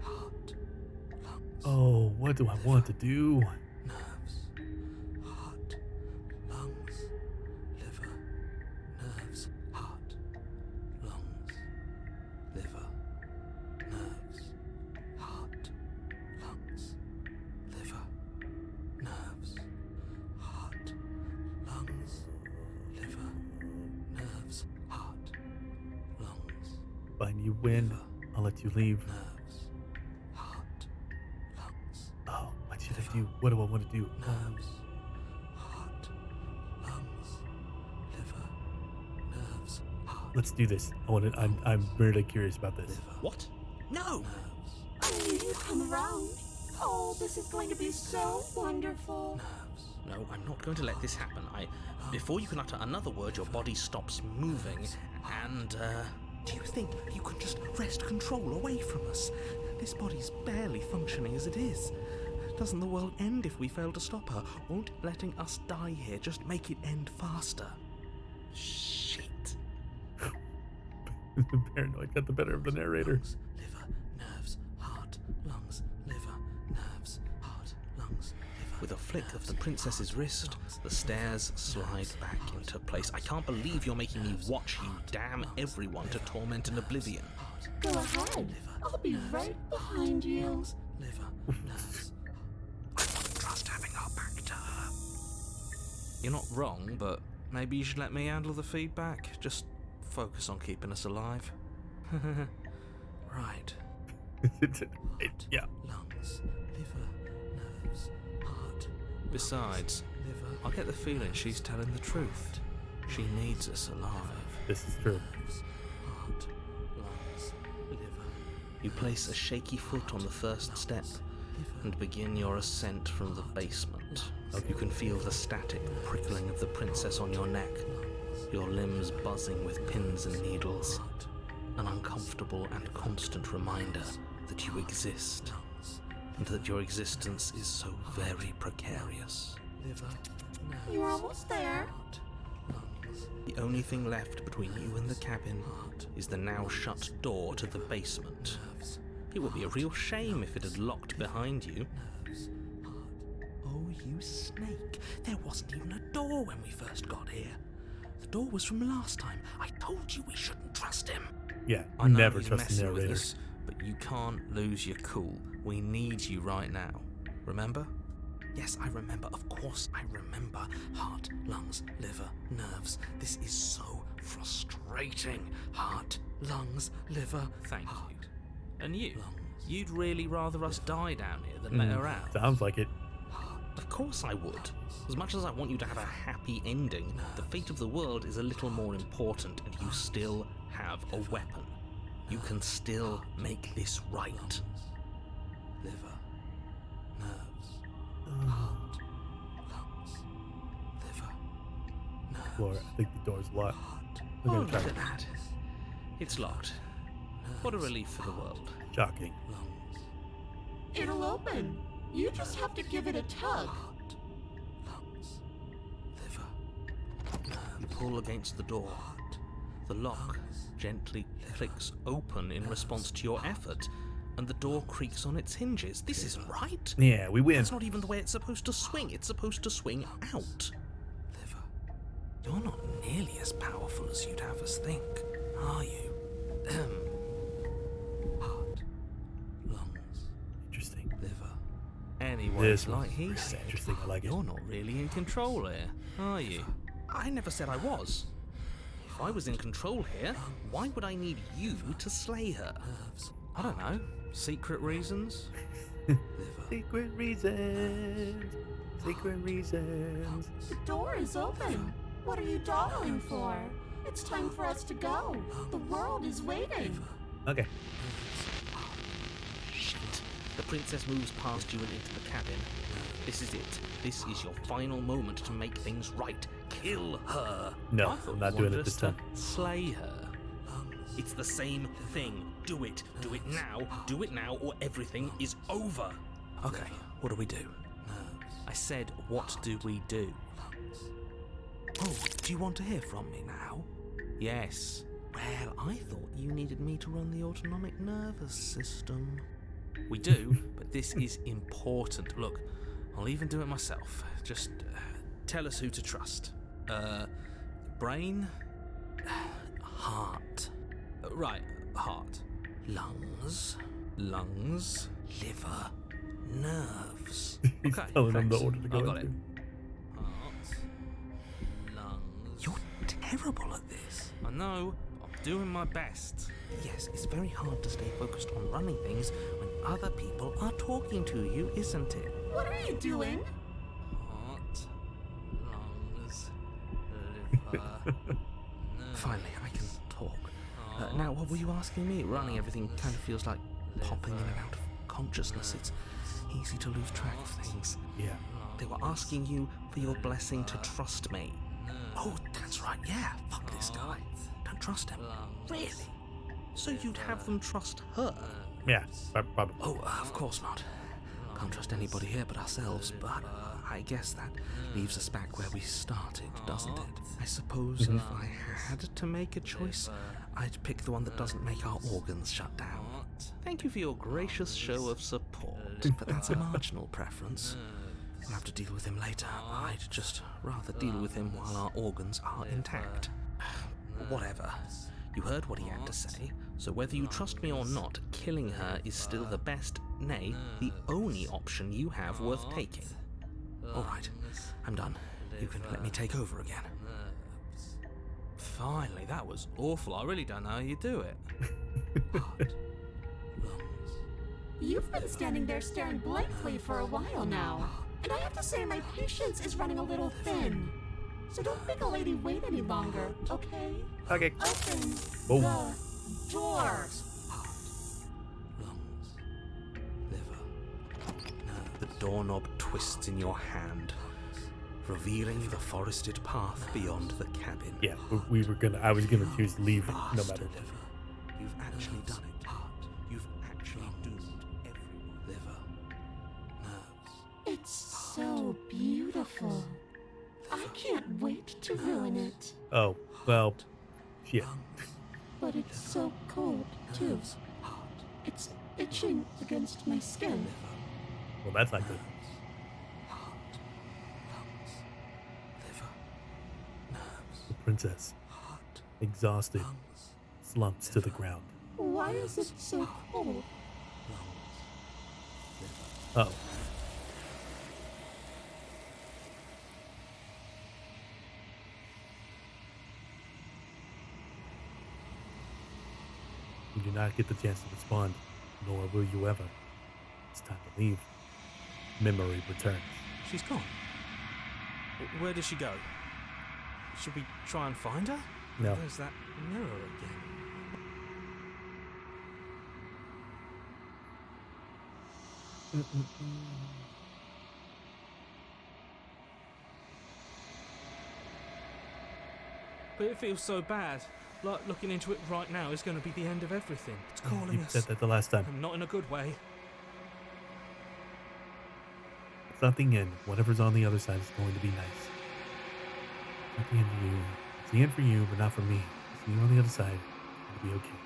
heart, lungs, oh, what do I want to do? nerves, heart, lungs, liver, nerves, heart, lungs, liver, nerves, heart, lungs, liver, nerves, heart, lungs, liver, nerves, heart, lungs, Fine, you win. I'll let you leave. nerves, heart, lungs, Oh, what should I do? What do I want to do? nerves, heart, lungs, liver, nerves, heart. Let's do this. I'm really curious about this. What? No! I knew you'd come around. Oh, this is going to be so wonderful. No, I'm not going to let this happen. Before you can utter another word, your body stops moving, and, do you think you can just wrest control away from us? This body's barely functioning as it is. Doesn't the world end if we fail to stop her? Won't letting us die here just make it end faster? Shit. Paranoid got the better of the narrator. Lungs, liver, nerves, heart, lungs, liver, nerves, heart, lungs, liver. With a flick of the princess's wrist, the stairs slide back into place. I can't believe you're making me watch you damn everyone to torment and oblivion. Go ahead. I'll be right behind you. Liver, nerves. I wouldn't trust having our back to her. You're not wrong, but maybe you should let me handle the feedback. Just focus on keeping us alive. Right. Yeah. Lungs, liver, nerves, heart. Besides, liver. I get the feeling she's telling the truth. She needs us alive. This is true. Nerves, heart, lungs, liver. You place a shaky foot on the first step and begin your ascent from the basement. You can feel the static prickling of the princess on your neck, your limbs buzzing with pins and needles. An uncomfortable and constant reminder that you exist, and that your existence is so very precarious. You're almost there. The only thing left between you and the cabin is the now shut door to the basement. It would be a real shame if it had locked behind you. Oh, you snake. There wasn't even a door when we first got here. The door was from last time. I told you we shouldn't trust him. Yeah, I you know never he's trust the messing with narrator. us, but you can't lose your cool. We need you right now. Remember? Yes, I remember. Of course I remember. Heart, lungs, liver, nerves. This is so frustrating. Heart, lungs, liver. Thank you. And you? You'd really rather us die down here than let her out? Sounds like it. Of course I would. As much as I want you to have a happy ending, the fate of the world is a little more important, and you still have a weapon. You can still make this right. Liver, nerves, heart, lungs, liver, nerves. Laura, I think the door's locked. Oh, We're look gonna try at that. It's locked. What a relief for the world. Shocking. It'll open. You just have to give it a tug. Heart, lungs, liver, nerves. You pull against the door. The lock gently clicks open in response to your effort, and the door creaks on its hinges. This isn't right. Yeah, we win. That's not even the way it's supposed to swing. It's supposed to swing out. Liver, you're not nearly as powerful as you'd have us think, are you? Heart, lungs, Interesting. liver. Anyway, This like he is said, interesting. I like it. you're not really in control here, are you? I never said I was. If I was in control here, why would I need you to slay her? I don't know. Secret reasons? Secret reasons. Secret reasons. The door is open. What are you dawdling for? It's time for us to go. The world is waiting. Okay. Shit. The princess moves past you and into the cabin. This is it. This is your final moment to make things right. Kill her. No, I thought I'm not you doing wanted it this us to time. Slay her. It's the same thing. Do it. Do it now. Do it now, or everything is over. Okay, what do we do? I said, what do we do? Oh, do you want to hear from me now? Yes. Well, I thought you needed me to run the autonomic nervous system. We do, but this is important. Look, I'll even do it myself. Just tell us who to trust. Brain? Heart. Right, heart. Lungs. Lungs. Liver. Nerves. He's Okay, telling them the thanks. order to go I got into. it. Heart. Lungs. You're terrible at this. I know. I'm doing my best. Yes, it's very hard to stay focused on running things when other people are talking to you, isn't it? What are you doing? Heart, lungs, liver, nerves. Finally, I can talk. Now, what were you asking me? Running everything kind of feels like popping in and out of consciousness. It's easy to lose track of things. Yeah. They were asking you for your blessing to trust me. Oh, that's right, yeah. Fuck this guy. Don't trust him. Really? So you'd have them trust her? Yeah. Probably. Oh, of course not. Can't trust anybody here but ourselves, but I guess that leaves us back where we started, doesn't it? I suppose if I had to make a choice, I'd pick the one that doesn't make our organs shut down. Thank you for your gracious show of support, but that's a marginal preference. We'll have to deal with him later. I'd just rather deal with him while our organs are intact. Whatever. You heard what he had to say, so whether you trust me or not, killing her is still the best, nay, the only option you have worth taking. Alright, I'm done. You can let me take over again. Finally, that was awful. I really don't know how you do it. You've been standing there staring blankly for a while now, and I have to say my patience is running a little thin. So don't make a lady wait any longer, okay? Okay. Open Oh. the door. Lungs, liver. The doorknob twists in your hand, revealing the forested path beyond the cabin. Yeah, I was gonna choose leave no Vast matter what. liver. You've actually done it. You've actually doomed everyone. Liver. Nerves. It's so beautiful. I can't wait to ruin it. Oh, well, shit. But it's so cold, too. It's itching against my skin. Well, that's not good. The princess, exhausted, slumps to the ground. Why is it so cold? Oh. You do not get the chance to respond, nor will you ever. It's time to leave. Memory returns. She's gone. Where did she go? Should we try and find her? No. There's that mirror again. But it feels so bad. Like looking into it right now is going to be the end of everything. It's calling You us. said that the last time. And not in a good way. It's not the end. Whatever's on the other side is going to be nice. It's not the end for you. It's the end for you, but not for me. See you on the other side. It'll be okay.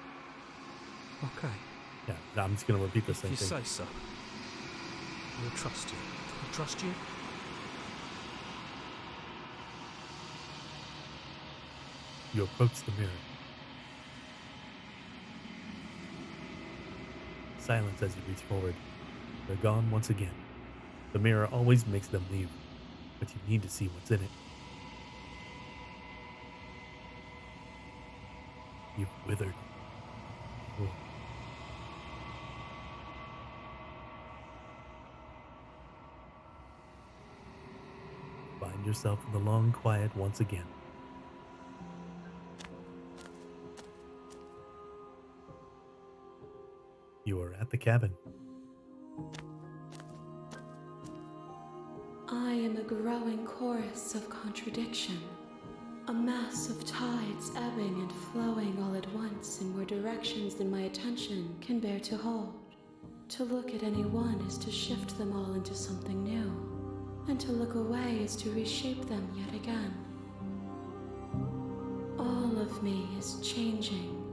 Okay. Yeah, I'm just going to repeat the same You thing. say so. We'll trust you. We'll trust you. You approach the mirror. Silence as you reach forward. They're gone once again. The mirror always makes them leave, but you need to see what's in it. You've withered. Oh. Find yourself in the long quiet once again. You are at the cabin. I am a growing chorus of contradiction, a mass of tides ebbing and flowing all at once in more directions than my attention can bear to hold. To look at any one is to shift them all into something new, and to look away is to reshape them yet again. All of me is changing,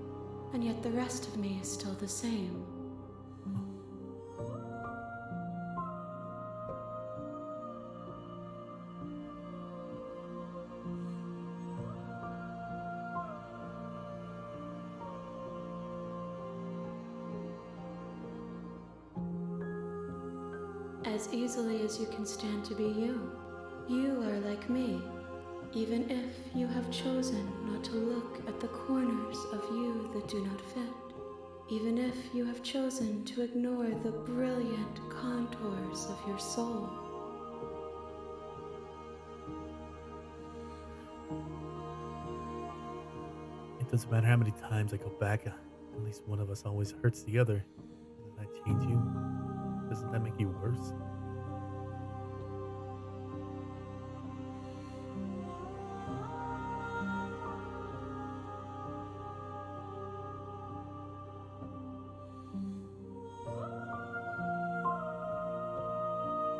and yet the rest of me is still the same. As easily as you can stand to be you. You are like me, even if you have chosen not to look at the corners of you that do not fit, even if you have chosen to ignore the brilliant contours of your soul. It doesn't matter how many times I go back, at least one of us always hurts the other. Doesn't that change you? Doesn't that make you worse?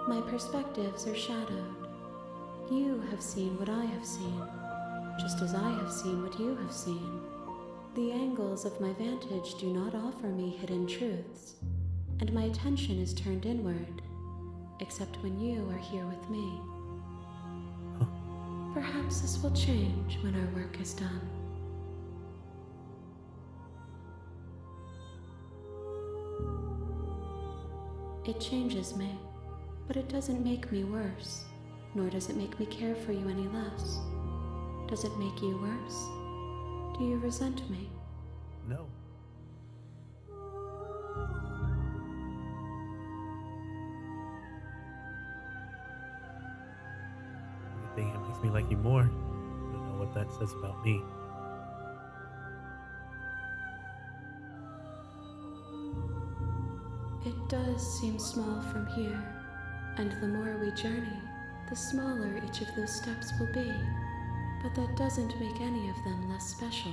My perspectives are shadowed. You have seen what I have seen, just as I have seen what you have seen. The angles of my vantage do not offer me hidden truths, and my attention is turned inward, except when you are here with me. Huh. Perhaps this will change when our work is done. It changes me, but it doesn't make me worse, nor does it make me care for you any less. Does it make you worse? Do you resent me? No. I think it makes me like you more. I don't know what that says about me. It does seem small from here, and the more we journey, the smaller each of those steps will be. But that doesn't make any of them less special.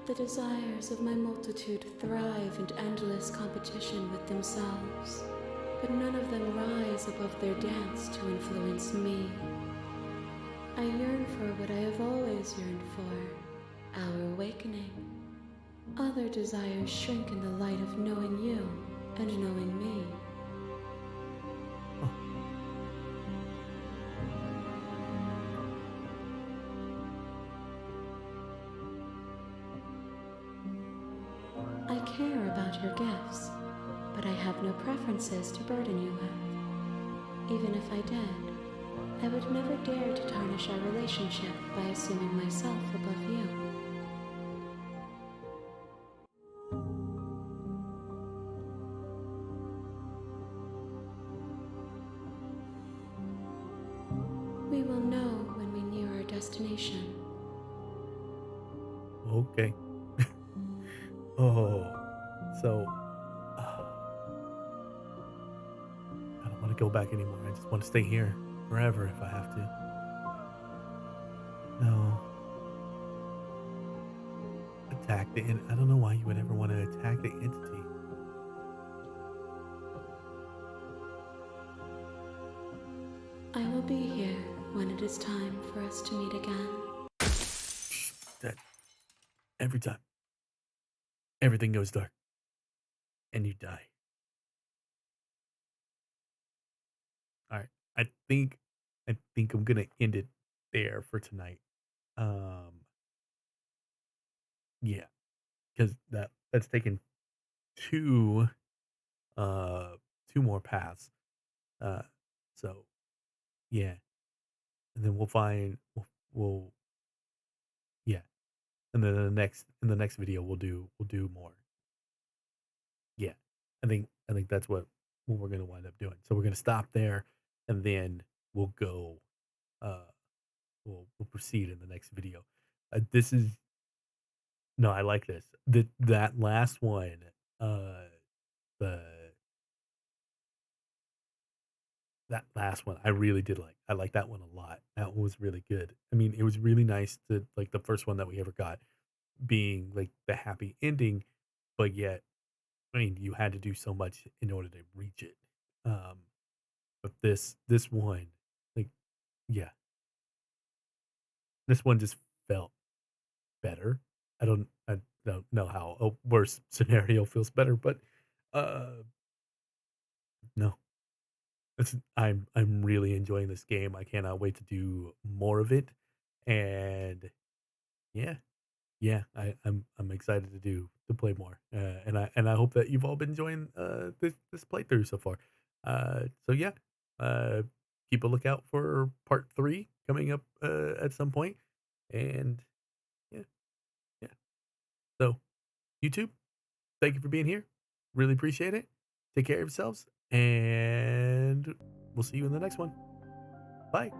The desires of my multitude thrive in endless competition with themselves, but none of them rise above their dance to influence me. I yearn for what I have always yearned for, our awakening. Other desires shrink in the light of knowing you and knowing me. I care about your gifts, but I have no preferences to burden you with. Even if I did, I would never dare to tarnish our relationship by assuming myself above you. We will know when we near our destination. Okay. Oh, so I don't want to go back anymore. I just want to stay here forever if I have to. No. Attack the I don't know why you would ever want to attack the entity. I will be here when it is time for us to meet again. That every time. Everything goes dark. And you die. Alright. I think I'm gonna end it there for tonight. Um yeah, because that's taken two uh two more paths. Uh so yeah. And then we'll yeah. And then in the next video we'll do more. Yeah. I think that's what we're gonna wind up doing. So we're gonna stop there and then we'll go uh we'll proceed in the next video. This is no, I like this. That last one, uh the that last one I really did like. I like that one a lot. That one was really good. I mean, it was really nice to like the first one that we ever got being like the happy ending, but yet I mean, you had to do so much in order to reach it. Um, but this one, like, yeah, this one just felt better. I don't know how a worse scenario feels better, but uh, no, I'm really enjoying this game. I cannot wait to do more of it, and yeah, yeah, I'm excited to play more, and I hope that you've all been enjoying this playthrough so far. So yeah, uh, keep a lookout for part three coming up at some point, and yeah, yeah. So YouTube, thank you for being here. Really appreciate it. Take care of yourselves, and we'll see you in the next one. Bye.